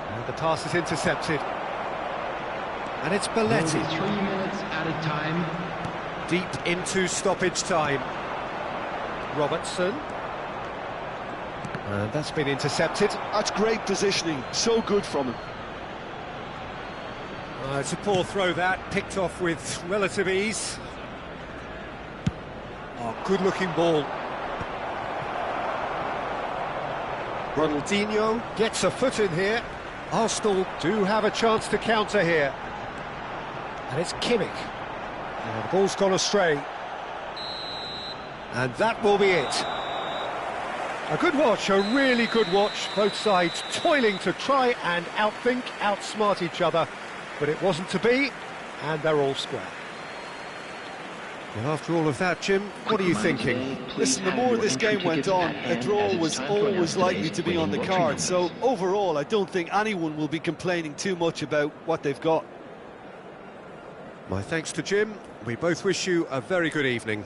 And the pass is intercepted. And it's Belletti. 3 minutes added time. Deep into stoppage time. Robertson. And that's been intercepted. That's great positioning. So good from him. It's a poor throw that, picked off with relative ease. Oh, good-looking ball. Ronaldinho gets a foot in here. Arsenal do have a chance to counter here. And it's Kimmich. And the ball's gone astray. And that will be it. A good watch, a really good watch. Both sides toiling to try and outthink, outsmart each other. But it wasn't to be, and they're all square. Well, after all of that, Jim, what are you thinking? Listen, the more this game went on, a draw was always likely to be on the card. So overall, I don't think anyone will be complaining too much about what they've got. My thanks to Jim. We both wish you a very good evening.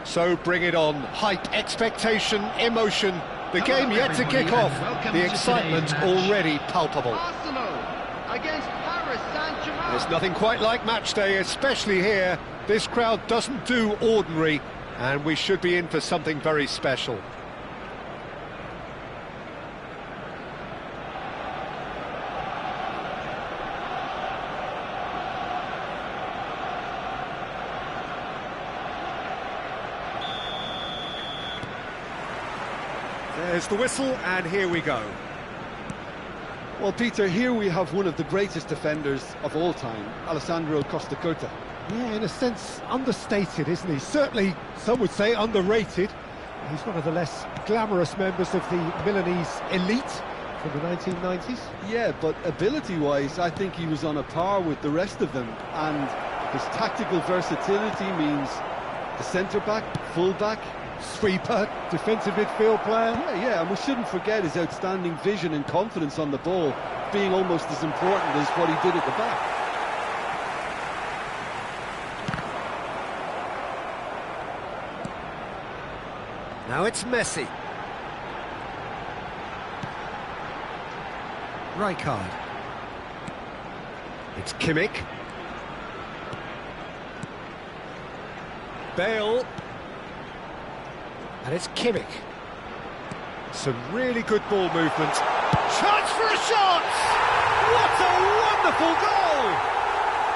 So bring it on. Hype, expectation, emotion. The game yet to kick off. The excitement already palpable. Arsenal against Paris Saint-Germain. There's nothing quite like match day, especially here. This crowd doesn't do ordinary, and we should be in for something very special. There's the whistle, and here we go. Well, Peter, here we have one of the greatest defenders of all time, Alessandro Costa Curta. Yeah, in a sense, understated, isn't he? Certainly, some would say underrated. He's one of the less glamorous members of the Milanese elite from the 1990s. Yeah, but ability-wise, I think he was on a par with the rest of them. And his tactical versatility means the centre-back, full-back, Sweeper, defensive midfield player. Yeah, and we shouldn't forget his outstanding vision and confidence on the ball, being almost as important as what he did at the back. Now it's Messi. Rijkaard. It's Kimmich. Bale. And it's Kimmich. Some really good ball movement. Chance for a shot! What a wonderful goal!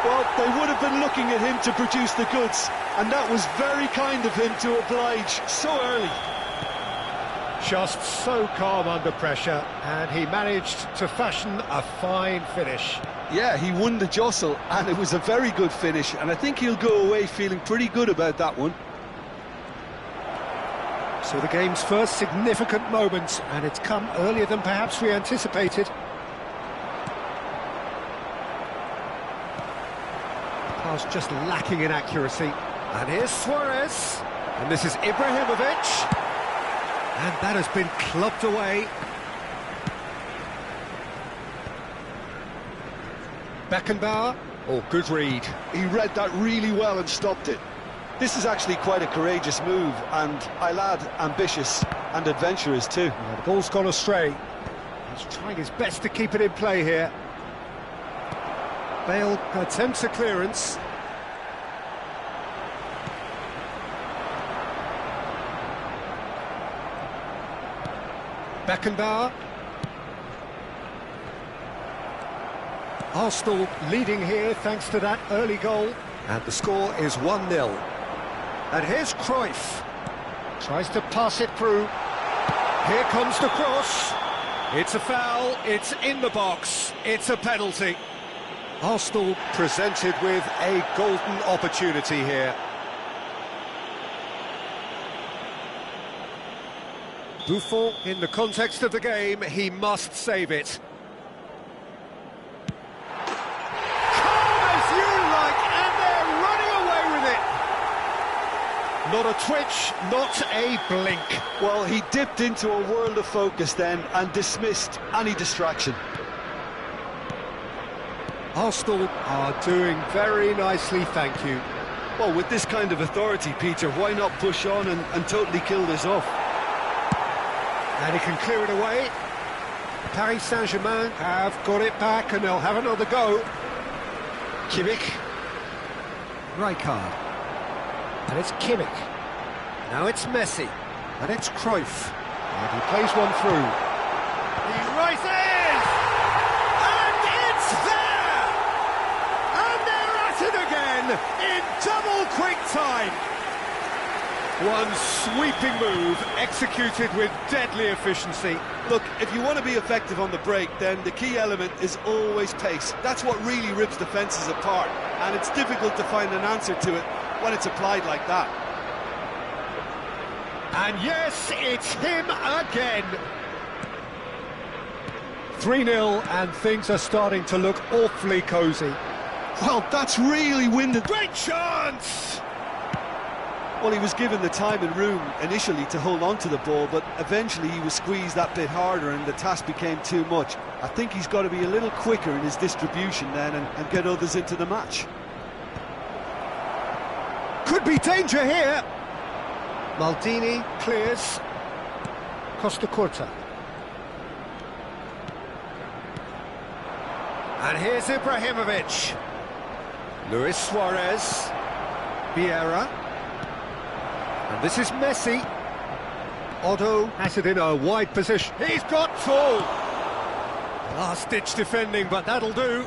Well, they would have been looking at him to produce the goods, and that was very kind of him to oblige so early. Just so calm under pressure, and he managed to fashion a fine finish. Yeah, he won the jostle, and it was a very good finish, and I think he'll go away feeling pretty good about that one. So the game's first significant moment, and it's come earlier than perhaps we anticipated. Pass just lacking in accuracy. And here's Suarez. And this is Ibrahimovic. And that has been clubbed away. Beckenbauer. Oh, good read. He read that really well and stopped it. This is actually quite a courageous move, and I'll add ambitious and adventurous too. Yeah, the ball's gone astray. He's trying his best to keep it in play here. Bale attempts a clearance. Beckenbauer. Arsenal leading here thanks to that early goal. And the score is 1-0. And here's Cruyff. Tries to pass it through. Here comes the cross. It's a foul, it's in the box, it's a penalty. Arsenal presented with a golden opportunity here. Buffon, in the context of the game, he must save it. Not a twitch, not a blink. Well, he dipped into a world of focus then and dismissed any distraction. Arsenal are doing very nicely, thank you. Well, with this kind of authority, Peter, why not push on and totally kill this off? And he can clear it away. Paris Saint-Germain have got it back and they'll have another go. Kimmich. Rijkaard. And it's Kimmich. Now it's Messi. And it's Cruyff. And he plays one through. He rises! And it's there! And they're at it again in double quick time. One sweeping move executed with deadly efficiency. Look, if you want to be effective on the break, then the key element is always pace. That's what really rips defences apart. And it's difficult to find an answer to it when it's applied like that. And yes, it's him again. 3-0 and things are starting to look awfully cosy. Well, that's really winded. Great chance! Well, he was given the time and room initially to hold on to the ball, but eventually he was squeezed that bit harder and the task became too much. I think he's got to be a little quicker in his distribution then and get others into the match. Could be danger here. Maldini clears. Costa Curta. And here's Ibrahimovic. Luis Suarez. Vieira. And this is Messi. Otto has it in a wide position. He's got full. Last-ditch defending, but that'll do.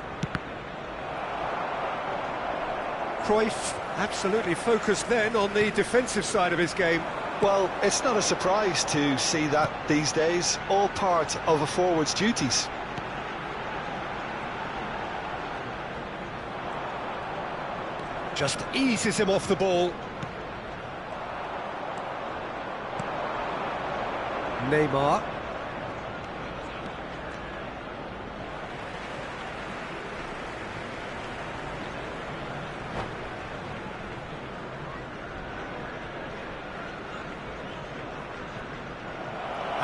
Cruyff absolutely focused then on the defensive side of his game. Well, it's not a surprise to see that these days, all part of a forward's duties. Just eases him off the ball. Neymar.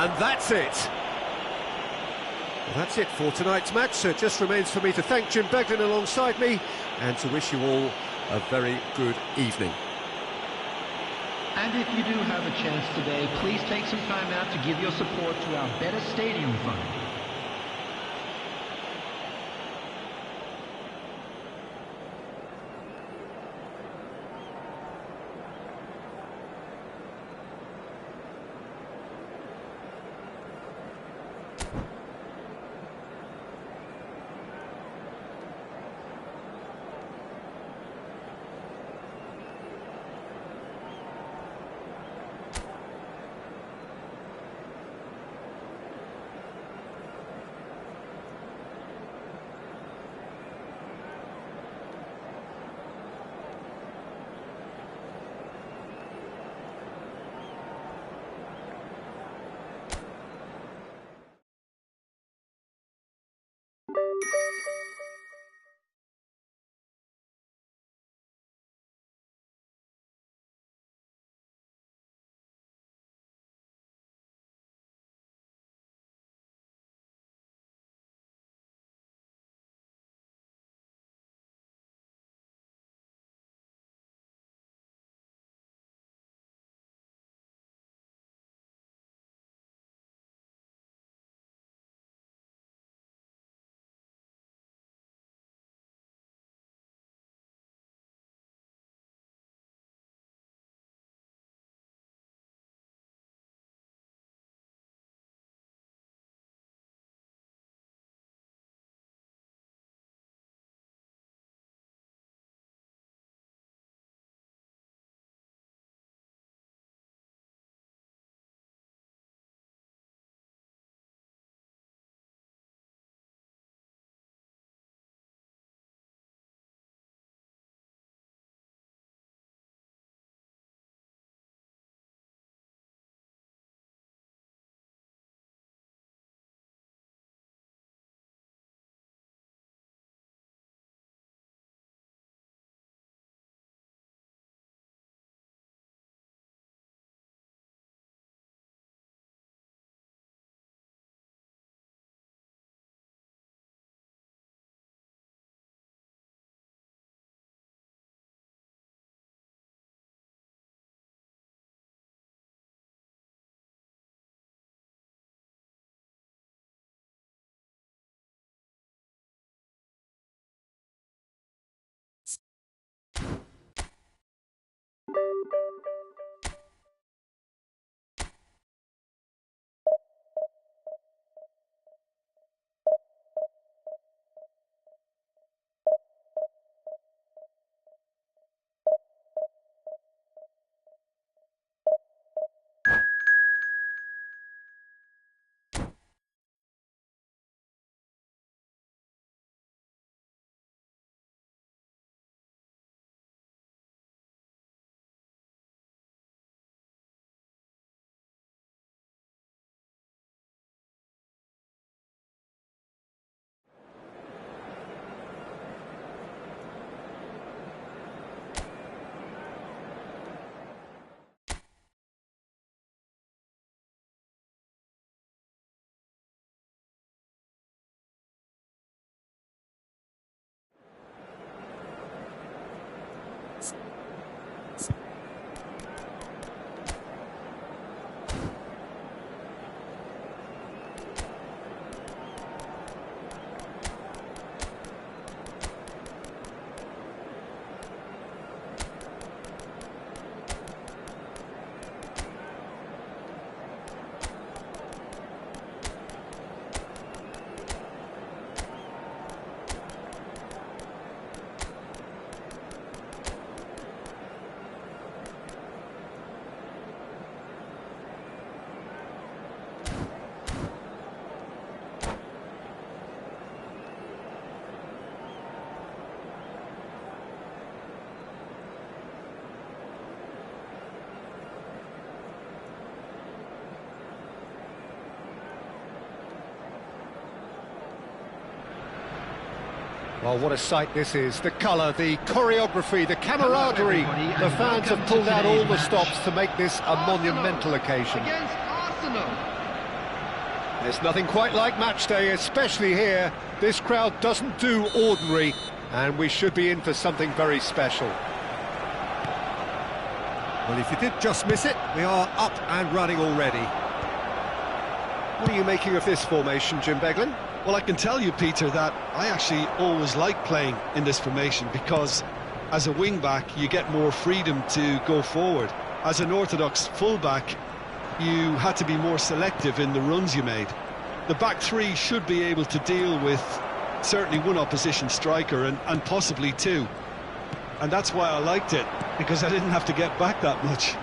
And that's it. Well, that's it for tonight's match. So it just remains for me to thank Jim Beglin alongside me and to wish you all a very good evening. And if you do have a chance today, please take some time out to give your support to our Better Stadium Fund. Well, what a sight this is. The colour, the choreography, the camaraderie. The fans have pulled out all the stops to make this a monumental occasion. Against Arsenal. There's nothing quite like match day, especially here. This crowd doesn't do ordinary, and we should be in for something very special. Well, if you did just miss it, we are up and running already. What are you making of this formation, Jim Beglin? Well, I can tell you, Peter, that I actually always like playing in this formation because as a wing-back, you get more freedom to go forward. As an orthodox full-back, you had to be more selective in the runs you made. The back three should be able to deal with certainly one opposition striker and possibly two. And that's why I liked it, because I didn't have to get back that much.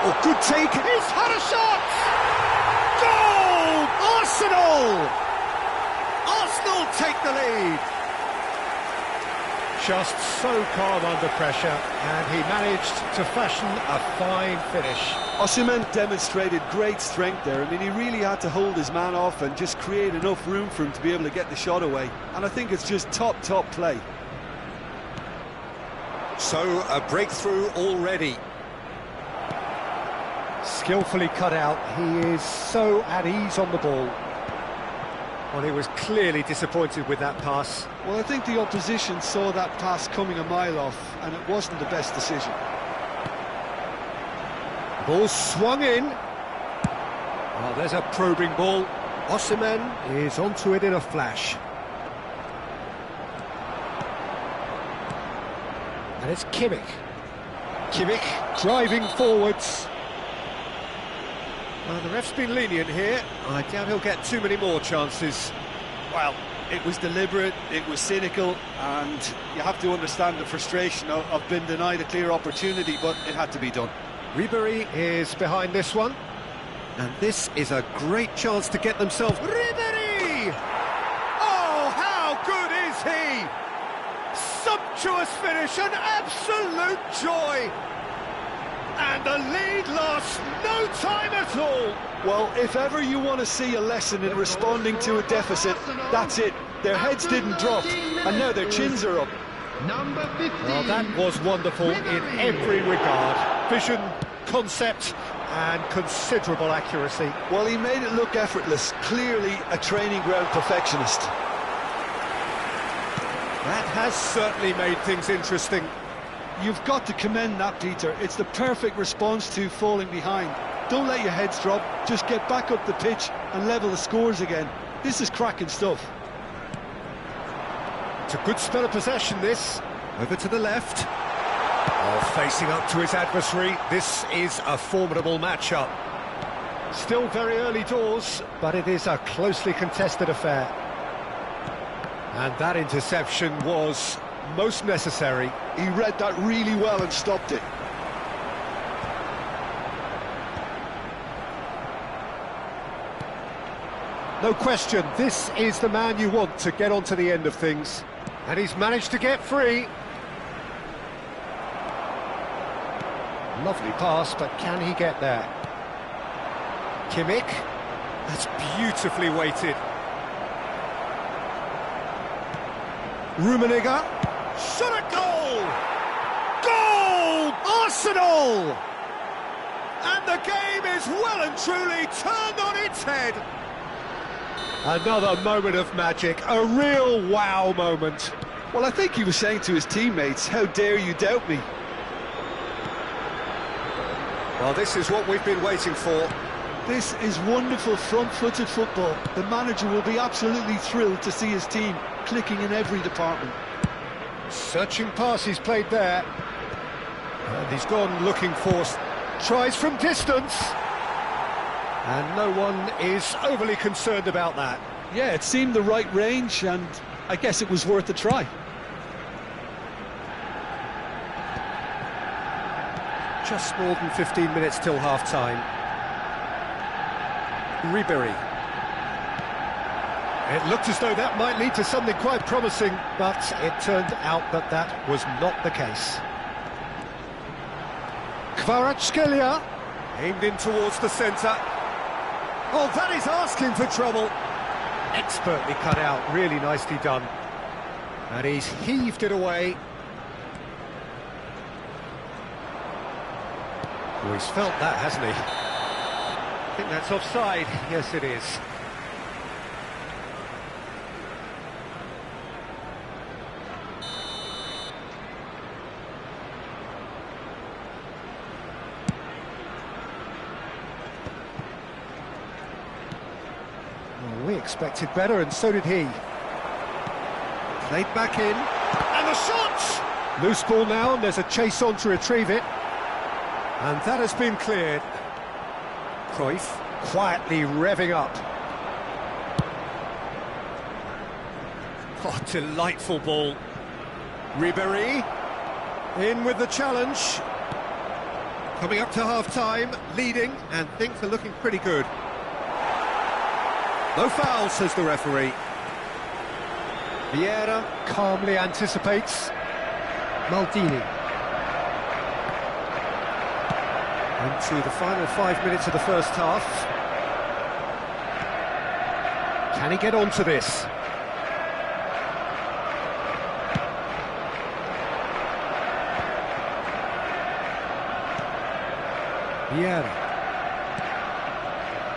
Oh, good take! He's had a shot! Goal! Arsenal! Arsenal take the lead! Just so calm under pressure, and he managed to fashion a fine finish. Osimhen demonstrated great strength there. I mean, he really had to hold his man off and just create enough room for him to be able to get the shot away. And I think it's just top play. So, a breakthrough already. Skillfully cut out, he is so at ease on the ball. Well, he was clearly disappointed with that pass. Well, I think the opposition saw that pass coming a mile off, and it wasn't the best decision. Ball swung in. Oh, there's a probing ball. Osimhen is onto it in a flash. And it's Kimmich. Kimmich driving forwards. Well, the ref's been lenient here. I doubt he'll get too many more chances. Well, it was deliberate, it was cynical, and you have to understand the frustration of being denied a clear opportunity, but it had to be done. Ribery is behind this one. And this is a great chance to get themselves... Ribery! Oh, how good is he? Sumptuous finish, an absolute joy! And the lead lasts no time at all. Well, if ever you want to see a lesson in responding to a deficit, that's it. Their heads didn't drop, and now their chins are up. Number 15. Well, that was wonderful in every regard. Vision, concept, and considerable accuracy. Well, he made it look effortless. Clearly a training ground perfectionist. That has certainly made things interesting. You've got to commend that, Peter. It's the perfect response to falling behind. Don't let your heads drop, just get back up the pitch and level the scores again. This is cracking stuff. It's a good spell of possession, this. Over to the left. Oh, facing up to his adversary. This is a formidable matchup. Still very early doors, but it is a closely contested affair. And that interception was most necessary. He read that really well and stopped it. No question, this is the man you want to get onto the end of things. And he's managed to get free. Lovely pass, but can he get there? Kimmich. That's beautifully weighted. Rummenigge. Shot at goal! Goal! Arsenal! And the game is well and truly turned on its head. Another moment of magic, a real wow moment. Well, I think he was saying to his teammates, how dare you doubt me? Well, this is what we've been waiting for. This is wonderful front-footed football. The manager will be absolutely thrilled to see his team clicking in every department. Searching pass he's played there. And he's gone looking for... Tries from distance. And no one is overly concerned about that. Yeah, it seemed the right range, and I guess it was worth a try. Just more than 15 minutes till half-time. Ribery. It looked as though that might lead to something quite promising, but it turned out that that was not the case. Kvaratskhelia aimed in towards the centre. Oh, that is asking for trouble. Expertly cut out, really nicely done. And he's heaved it away. Oh, he's felt that, hasn't he? I think that's offside. Yes, it is. Well, we expected better, and so did he. Played back in, and the shot! Loose ball now, and there's a chase on to retrieve it. And that has been cleared. Cruyff quietly revving up. Oh, delightful ball. Ribéry in with the challenge. Coming up to half-time, leading, and things are looking pretty good. No foul, says the referee. Vieira calmly anticipates. Maldini. Into the final 5 minutes of the first half. Can he get onto this? Vieira.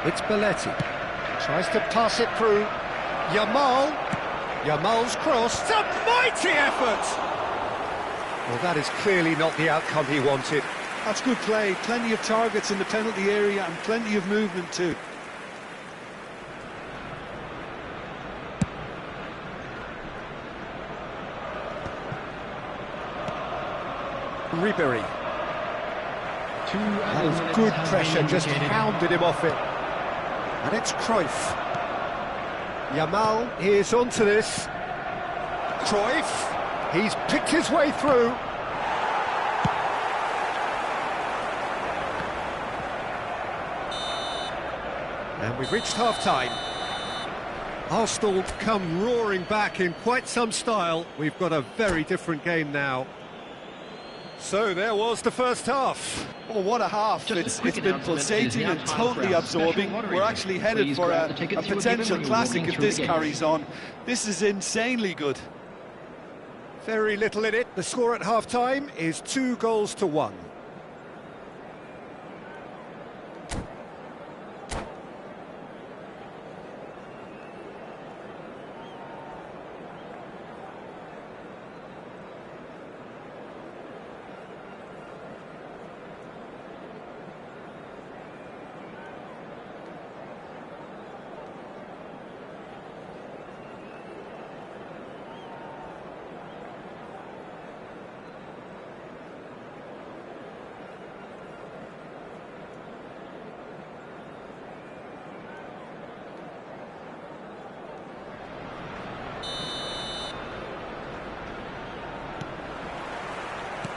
It's Belletti. Tries to pass it through. Yamal's cross. It's a mighty effort! Well, that is clearly not the outcome he wanted. That's good play, plenty of targets in the penalty area and plenty of movement too. Ribéry. That was good pressure, just hounded him off it. And it's Cruyff. Yamal is onto this. Cruyff, he's picked his way through. And we've reached half-time. Arsenal come roaring back in quite some style. We've got a very different game now. So there was the first half. Oh, what a half. It's been pulsating and totally absorbing. We're actually headed for a potential classic if this carries on. This is insanely good. Very little in it. The score at half-time is 2-1.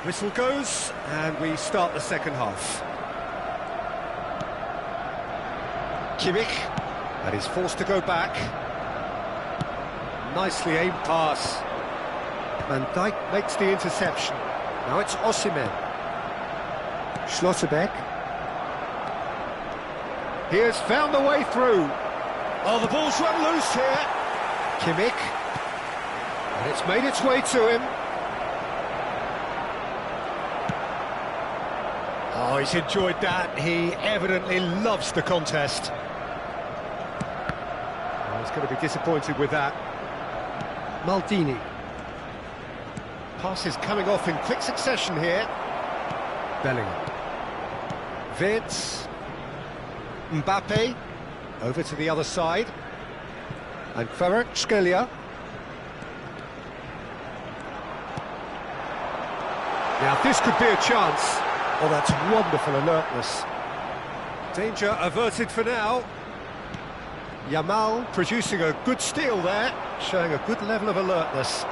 Whistle goes, and we start the second half. Kimmich, and is forced to go back. Nicely aimed pass. Van Dijk makes the interception. Now it's Osimhen. Schlotterbeck. He has found the way through. Oh, the ball's run loose here. Kimmich. And it's made its way to him. Oh, he's enjoyed that. He evidently loves the contest. Oh, he's going to be disappointed with that. Maldini. Passes coming off in quick succession here. Bellingham. Wirtz. Mbappe. Over to the other side. And Kvaratskhelia. Now, this could be a chance. Oh, that's wonderful alertness. Danger averted for now. Yamal producing a good steal there, showing a good level of alertness.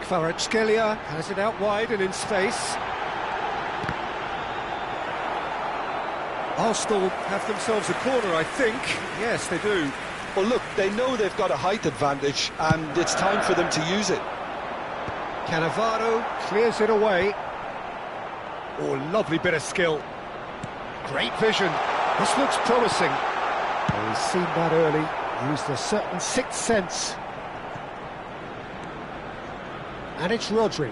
Kvaratskhelia has it out wide and in space. Arsenal have themselves a corner, I think. Yes, they do. Well, look, they know they've got a height advantage, and it's time for them to use it. Cannavaro clears it away. Oh, lovely bit of skill. Great vision. This looks promising. Well, he's seen that early, used a certain sixth sense. And it's Rodri.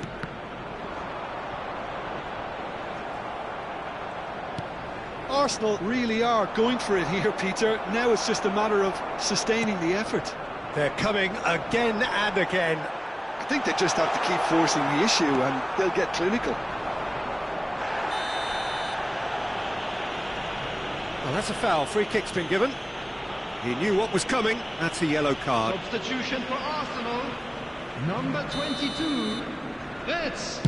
Arsenal really are going for it here, Peter. Now it's just a matter of sustaining the effort. They're coming again and again. I think they just have to keep forcing the issue and they'll get clinical. Well, that's a foul. Free kick's been given. He knew what was coming. That's a yellow card. Substitution for Arsenal. Number 22, Retz.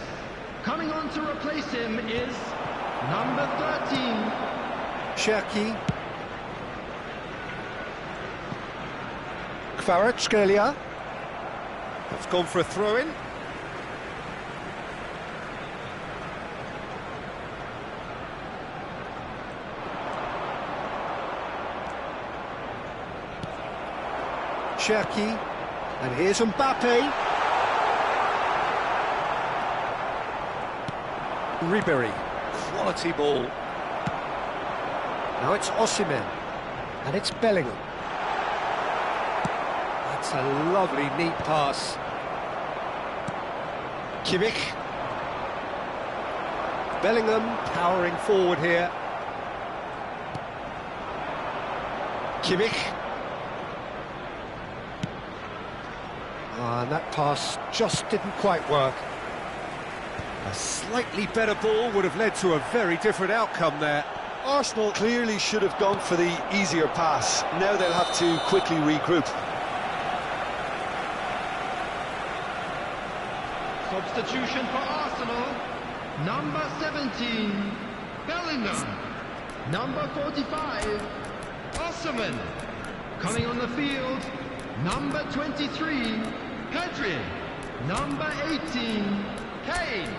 Coming on to replace him is number 13. Cherki. Kvaratskhelia. That's gone for a throw-in. Cherki. And here's Mbappe. Ribéry. Quality ball. Now it's Osimhen. And it's Bellingham. That's a lovely, neat pass. Kimmich. Bellingham powering forward here. Kimmich. And that pass just didn't quite work. A slightly better ball would have led to a very different outcome there. Arsenal clearly should have gone for the easier pass. Now they'll have to quickly regroup. Substitution for Arsenal. Number 17, Bellingham. Number 45, Osimhen. Coming on the field, number 23, Pedri. Number 18, Kane.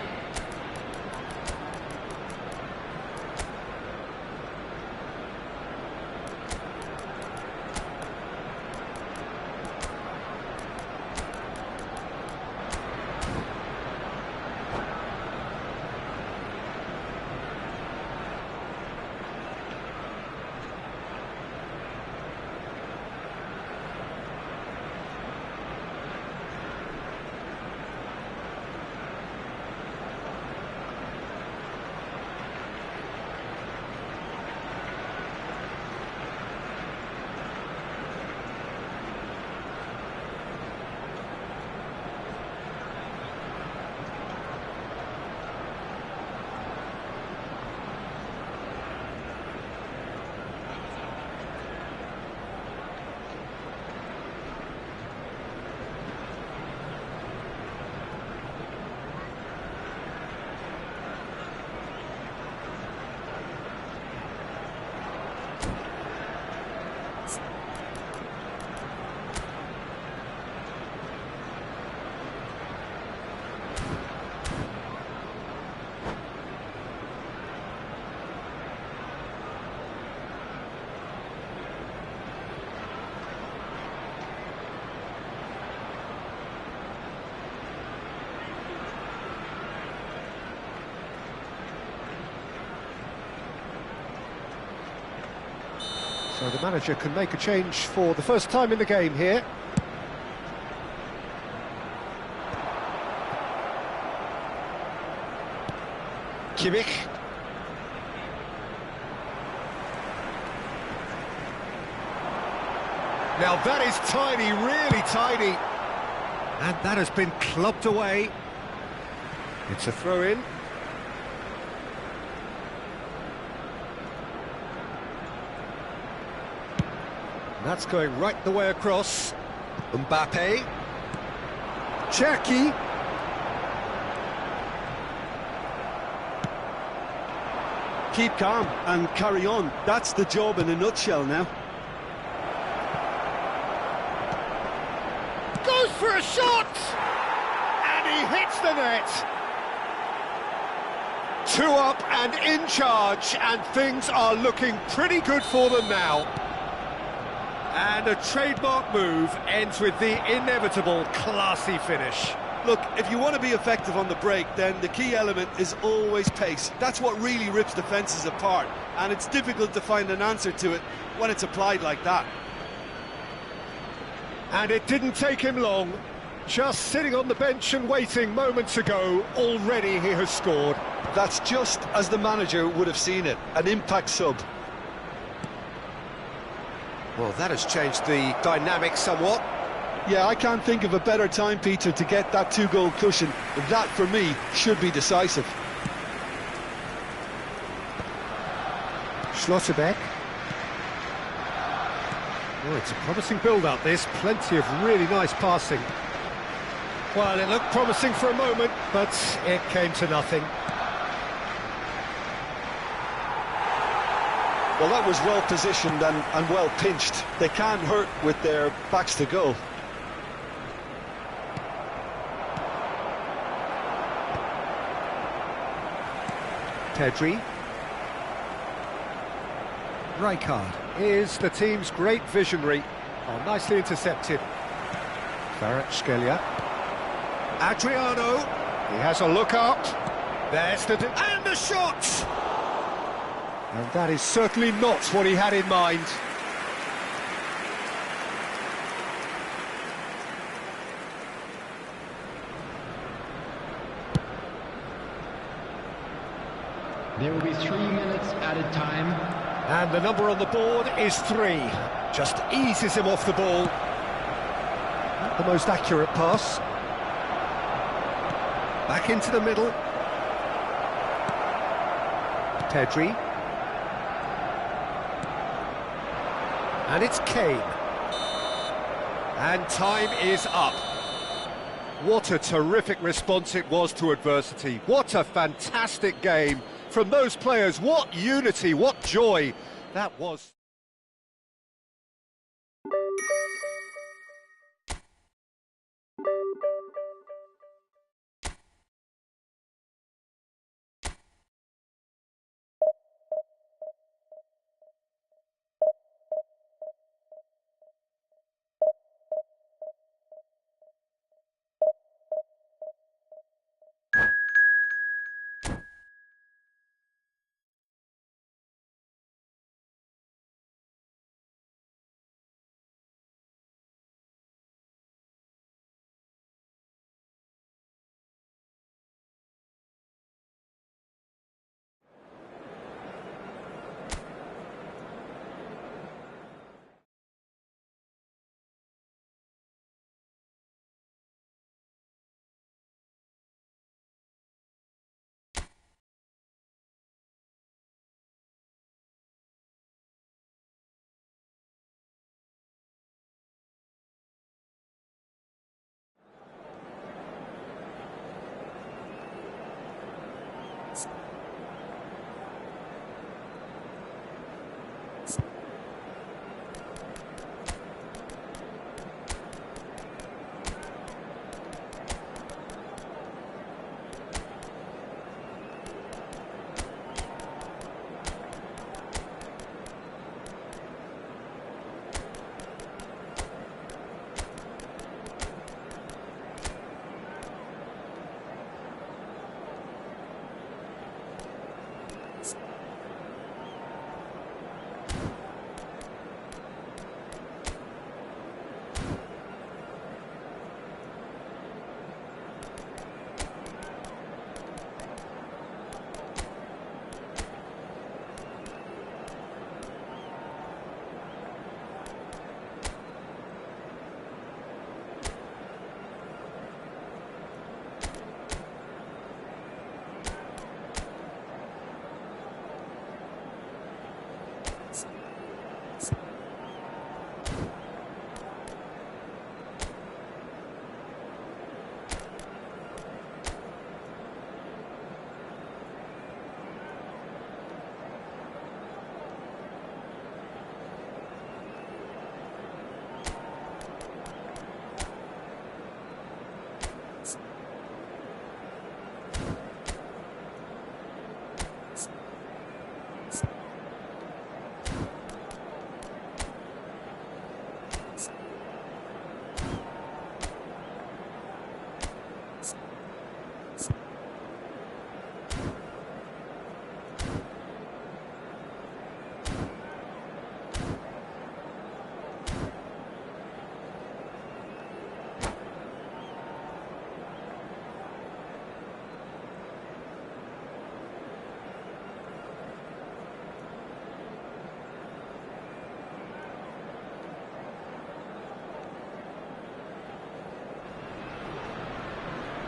So the manager can make a change for the first time in the game here. Kimmich. Now that is tiny, really tiny. And that has been clubbed away. It's a throw-in. That's going right the way across. Mbappe. Cherki. Keep calm and carry on. That's the job in a nutshell now. Goes for a shot! And he hits the net. 2 up and in charge, and things are looking pretty good for them now. And a trademark move ends with the inevitable classy finish. Look, if you want to be effective on the break, then the key element is always pace. That's what really rips defences apart, and it's difficult to find an answer to it when it's applied like that. And it didn't take him long. Just sitting on the bench and waiting moments ago, already he has scored. That's just as the manager would have seen it, an impact sub. Well, that has changed the dynamic somewhat. Yeah, I can't think of a better time, Peter, to get that two-goal cushion. That, for me, should be decisive. Schlotterbeck. Oh, it's a promising build-up, this. Plenty of really nice passing. Well, it looked promising for a moment, but it came to nothing. Well, that was well positioned and well pinched. They can't hurt with their backs to goal. Pedri. Rijkaard is the team's great visionary. Oh, nicely intercepted. Kvaratskhelia. Adriano. He has a look up. There's the... and the shot! And that is certainly not what he had in mind. There will be 3 minutes added time. And the number on the board is 3. Just eases him off the ball. Not the most accurate pass. Back into the middle. Pedri. And it's Kane. And time is up. What a terrific response it was to adversity. What a fantastic game from those players. What unity, what joy that was.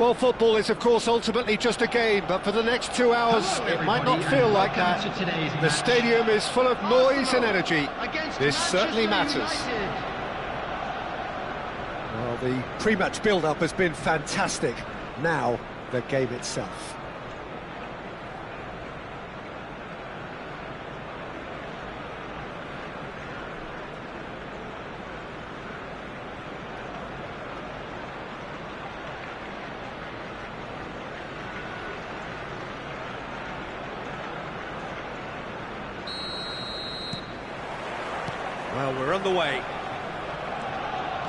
Well, football is, of course, ultimately just a game, but for the next 2 hours, it might not feel like that. The stadium is full of noise and energy. This certainly matters. Well, the pre-match build-up has been fantastic. Now, the game itself. Well, we're on the way.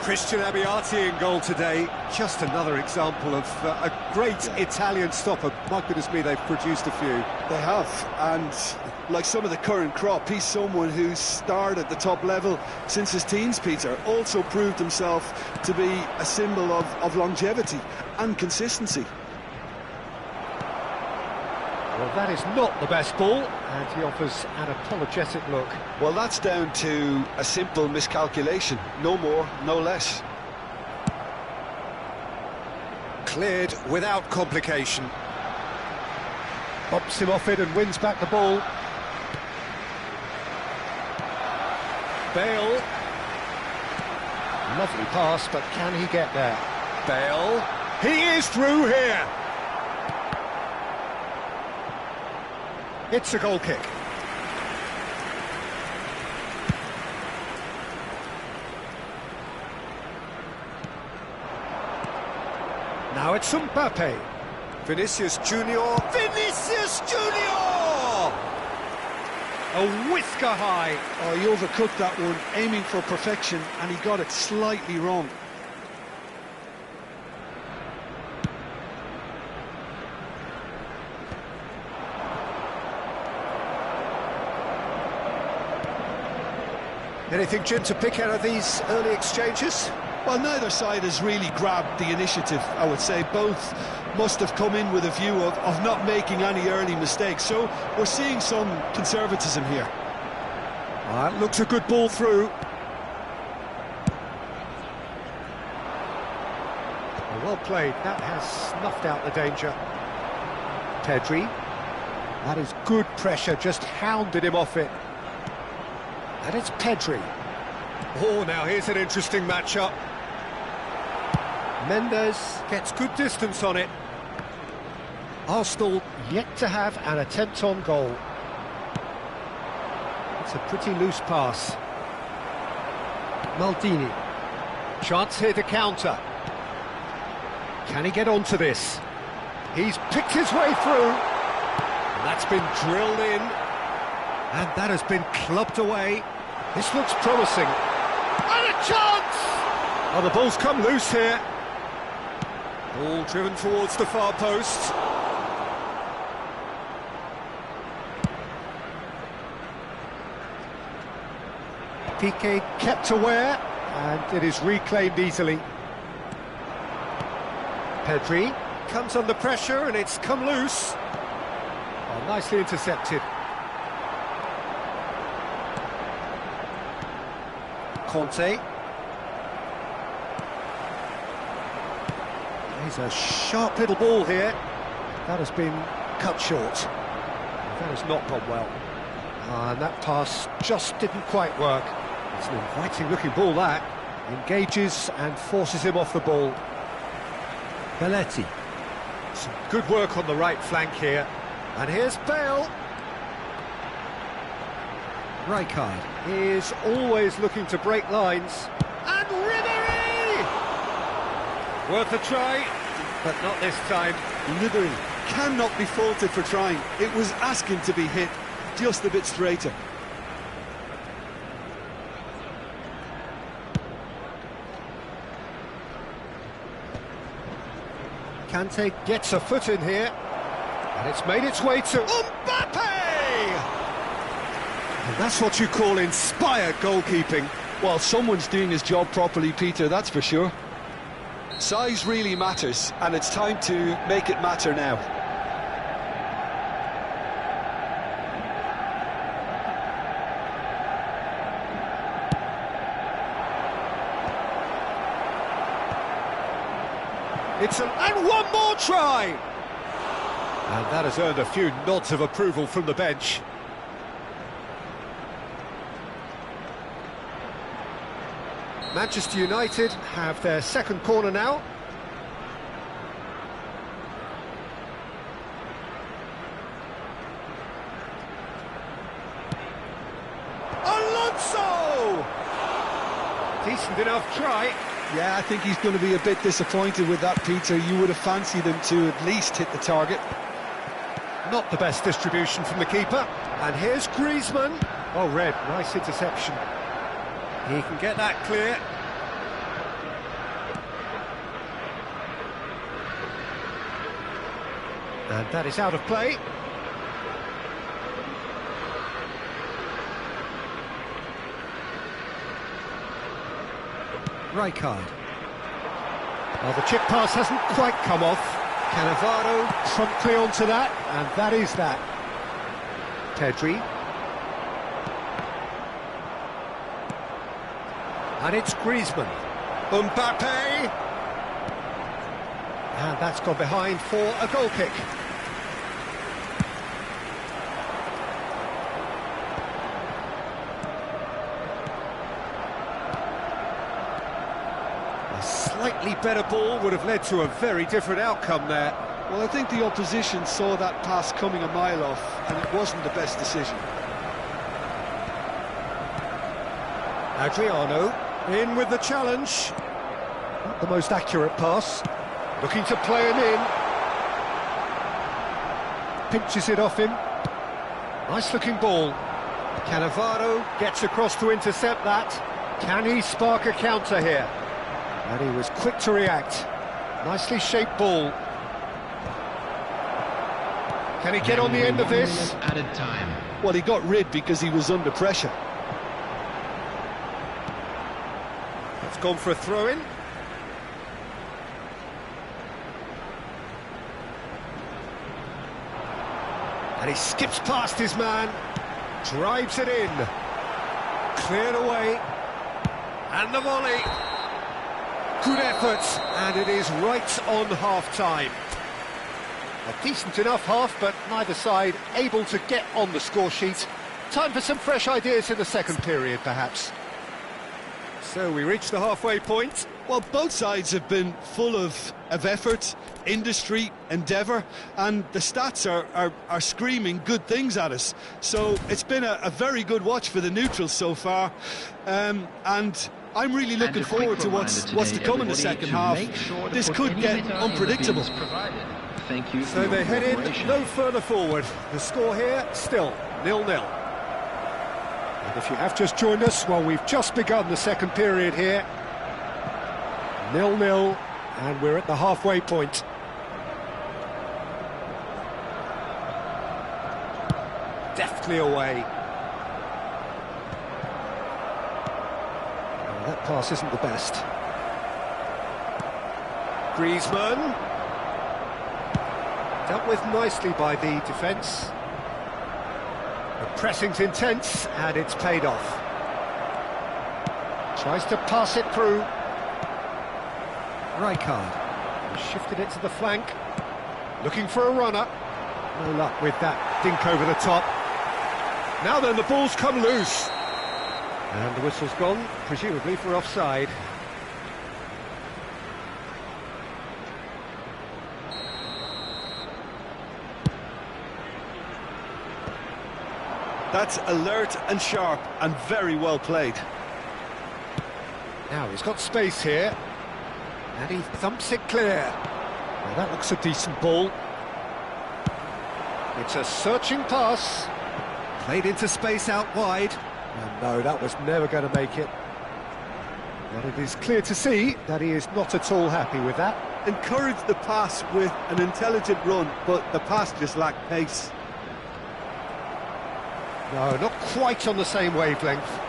Christian Abbiati in goal today. Just another example of a great Italian stopper. My goodness me, they've produced a few. They have, and like some of the current crop, he's someone who's starred at the top level since his teens, Peter. Also proved himself to be a symbol of longevity and consistency. Well, that is not the best ball, and he offers an apologetic look. Well, that's down to a simple miscalculation. No more, no less. Cleared without complication. Bumps him off it and wins back the ball. Bale. Lovely pass, but can he get there? Bale. He is through here. It's a goal kick. Now it's Mbappe. Vinicius Junior. Vinicius Junior! A whisker high. Oh, he overcooked that one, aiming for perfection, and he got it slightly wrong. Anything, Jim, to pick out of these early exchanges? Well, neither side has really grabbed the initiative, I would say. Both must have come in with a view of not making any early mistakes. So we're seeing some conservatism here. That looks a good ball through. Well played. That has snuffed out the danger. Pedri. That is good pressure, just hounded him off it. And it's Pedri. Oh, now here's an interesting matchup. Mendes gets good distance on it. Arsenal yet to have an attempt on goal. It's a pretty loose pass. Maldini. Chance here to counter. Can he get onto this? He's picked his way through. And that's been drilled in. And that has been clubbed away. This looks promising. And a chance! Oh, the ball's come loose here. Ball driven towards the far post. Piqué kept aware, and it is reclaimed easily. Pedri comes under pressure, and it's come loose. Oh, nicely intercepted. Conte. He's a sharp little ball here. That has been cut short. That has not gone well. And that pass just didn't quite work. It's an inviting looking ball, that. Engages and forces him off the ball. Belletti. Some good work on the right flank here. And here's Bale. Rijkaard is always looking to break lines. And Ribéry! Worth a try, but not this time. Ribéry cannot be faulted for trying. It was asking to be hit just a bit straighter. Kante gets a foot in here, and it's made its way to Mbappe! And that's what you call inspired goalkeeping. Well, someone's doing his job properly, Peter, that's for sure. Size really matters, and it's time to make it matter now. And one more try! And that has earned a few nods of approval from the bench. Manchester United have their second corner now. Alonso! Decent enough try. Yeah, I think he's going to be a bit disappointed with that, Peter. You would have fancied him to at least hit the target. Not the best distribution from the keeper. And here's Griezmann. Oh, Red, nice interception. He can get that clear. And that is out of play. Rijkaard. Well, the chip pass hasn't quite come off. Cannavaro promptly onto that, and that is that. Pedri. And it's Griezmann. Mbappe. And that's gone behind for a goal kick. A slightly better ball would have led to a very different outcome there. Well, I think the opposition saw that pass coming a mile off, and it wasn't the best decision. Adriano in with the challenge. Not the most accurate pass. Looking to play him in. Pinches it off him. Nice looking ball. Cannavaro gets across to intercept that. Can he spark a counter here? And he was quick to react. Nicely shaped ball. Can he get on the end of this? Added time. Well, he got rid because he was under pressure. It's gone for a throw-in. And he skips past his man, drives it in, cleared away, and the volley. Good effort, and it is right on half-time. A decent enough half, but neither side able to get on the score sheet. Time for some fresh ideas in the second period, perhaps. So we reach the halfway point. Well, both sides have been full of effort, industry, endeavour, and the stats are screaming good things at us. So it's been a very good watch for the neutrals so far, and I'm really looking forward to what's to come in the second half. This could get unpredictable. Thank you. So they head in no further forward. The score here still 0-0. And if you have just joined us, well, we've just begun the second period here. 0-0, and we're at the halfway point. Deftly away. Oh, that pass isn't the best. Griezmann. Dealt with nicely by the defence. The pressing's intense, and it's paid off. Tries to pass it through. Rijkaard shifted it to the flank, looking for a runner. No luck with that dink over the top. Now then, the ball's come loose. And the whistle's gone, presumably for offside. That's alert and sharp and very well played. Now he's got space here. And he thumps it clear. Well, that looks a decent ball. It's a searching pass. Played into space out wide. And no, that was never going to make it. But it is clear to see that he is not at all happy with that. Encouraged the pass with an intelligent run, but the pass just lacked pace. No, not quite on the same wavelength.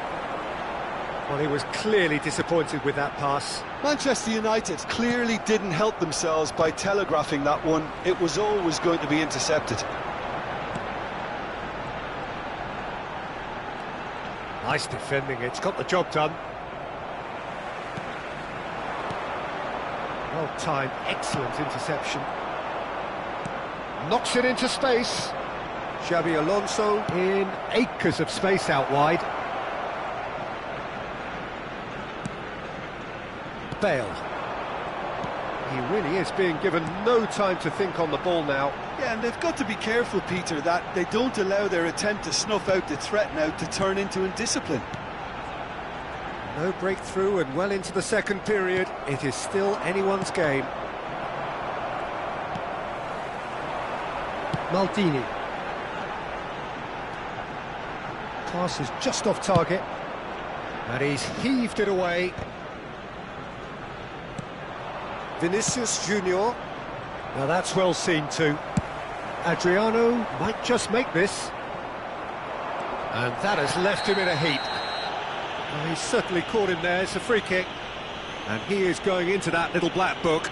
Well, he was clearly disappointed with that pass. Manchester United clearly didn't help themselves by telegraphing that one. It was always going to be intercepted. Nice defending, it's got the job done. Well-timed, excellent interception. Knocks it into space. Xabi Alonso. In acres of space out wide. Bale. He really is being given no time to think on the ball now. Yeah, and they've got to be careful, Peter, that they don't allow their attempt to snuff out the threat now to turn into indiscipline. No breakthrough and well into the second period. It is still anyone's game. Maldini. Pass is just off target. And he's heaved it away. Vinicius Junior. Now that's well seen too. Adriano might just make this. And that has left him in a heap. Well, he's certainly caught him there. It's a free kick. And he is going into that little black book.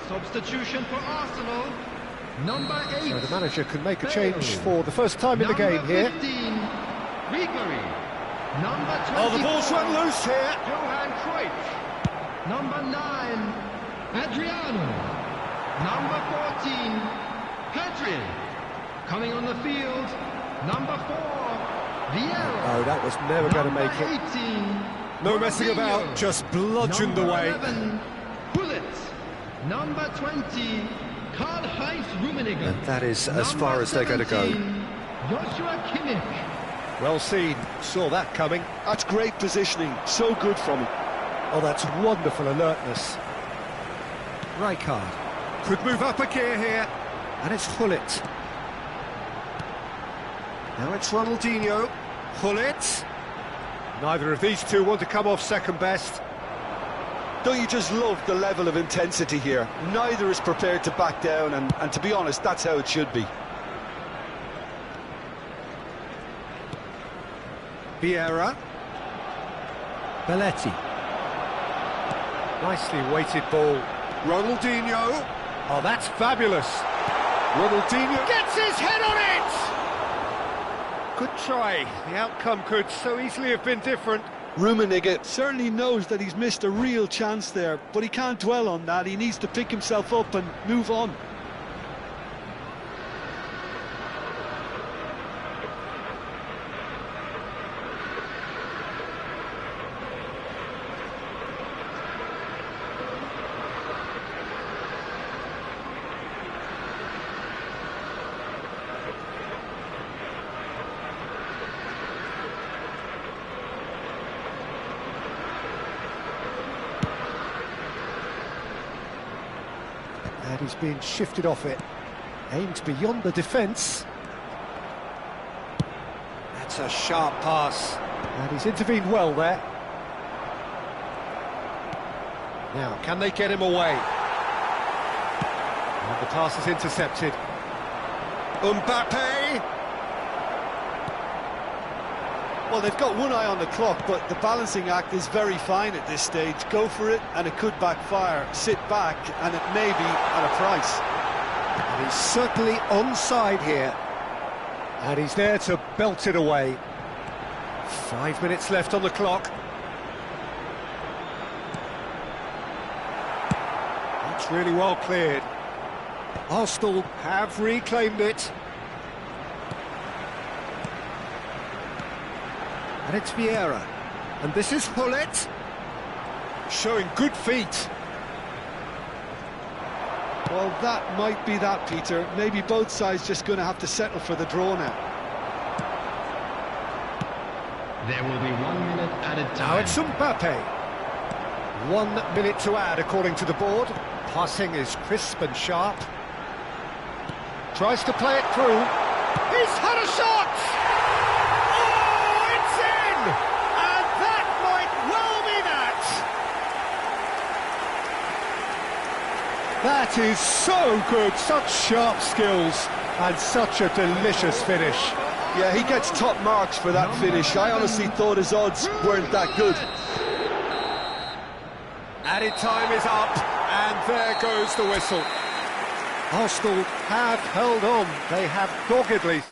Substitution for Arsenal, number 8. So the manager can make a change for the first time in the game here. 15, Ribery. Number 24, Oh, the ball's run loose here. Johan Cruyff. Number 9, Adriano. Number 14, Pedri. Coming on the field, number 4, Vieira. Oh, that was never going to make it. 18, No messing Ronaldinho. about, just bludgeoned Number away. 11, Gullit. Number 20, Karl-Heinz Rummenigge. And that is as far as they're going to go. 17, Joshua Kimmich. Well seen, saw that coming. That's great positioning, so good from him. Oh, that's wonderful alertness. Rijkaard could move up a gear here, and it's Gullit. Now it's Ronaldinho. Gullit. Neither of these two want to come off second best. Don't you just love the level of intensity here? Neither is prepared to back down, and to be honest, that's how it should be. Vieira. Belletti. Nicely weighted ball. Ronaldinho. Oh, that's fabulous. Ronaldinho gets his head on it! Good try. The outcome could so easily have been different. Rummenigge certainly knows that he's missed a real chance there, but he can't dwell on that. He needs to pick himself up and move on. And he's being shifted off it. Aimed beyond the defence. That's a sharp pass. And he's intervened well there. Now, can they get him away? And the pass is intercepted. Mbappe! Well, they've got one eye on the clock, but the balancing act is very fine at this stage. Go for it, and it could backfire. Sit back, and it may be at a price. And he's certainly onside here. And he's there to belt it away. 5 minutes left on the clock. That's really well cleared. Arsenal have reclaimed it. And it's Vieira. And this is Gullit. Showing good feet. Well, that might be that, Peter. Maybe both sides just going to have to settle for the draw now. There will be 1 minute added Now time. it's Mbappe. 1 minute to add according to the board. Passing is crisp and sharp. Tries to play it through. He's had a shot! Oh, it's in! And that might well be that! That is so good, such sharp skills, and such a delicious finish. Yeah, he gets top marks for that finish. I honestly thought his odds weren't that good. Added time is up, and there goes the whistle. Arsenal have held on. They have doggedly.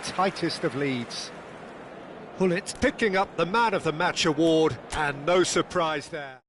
Tightest of leads. Pullet picking up the Man of the Match award, and no surprise there.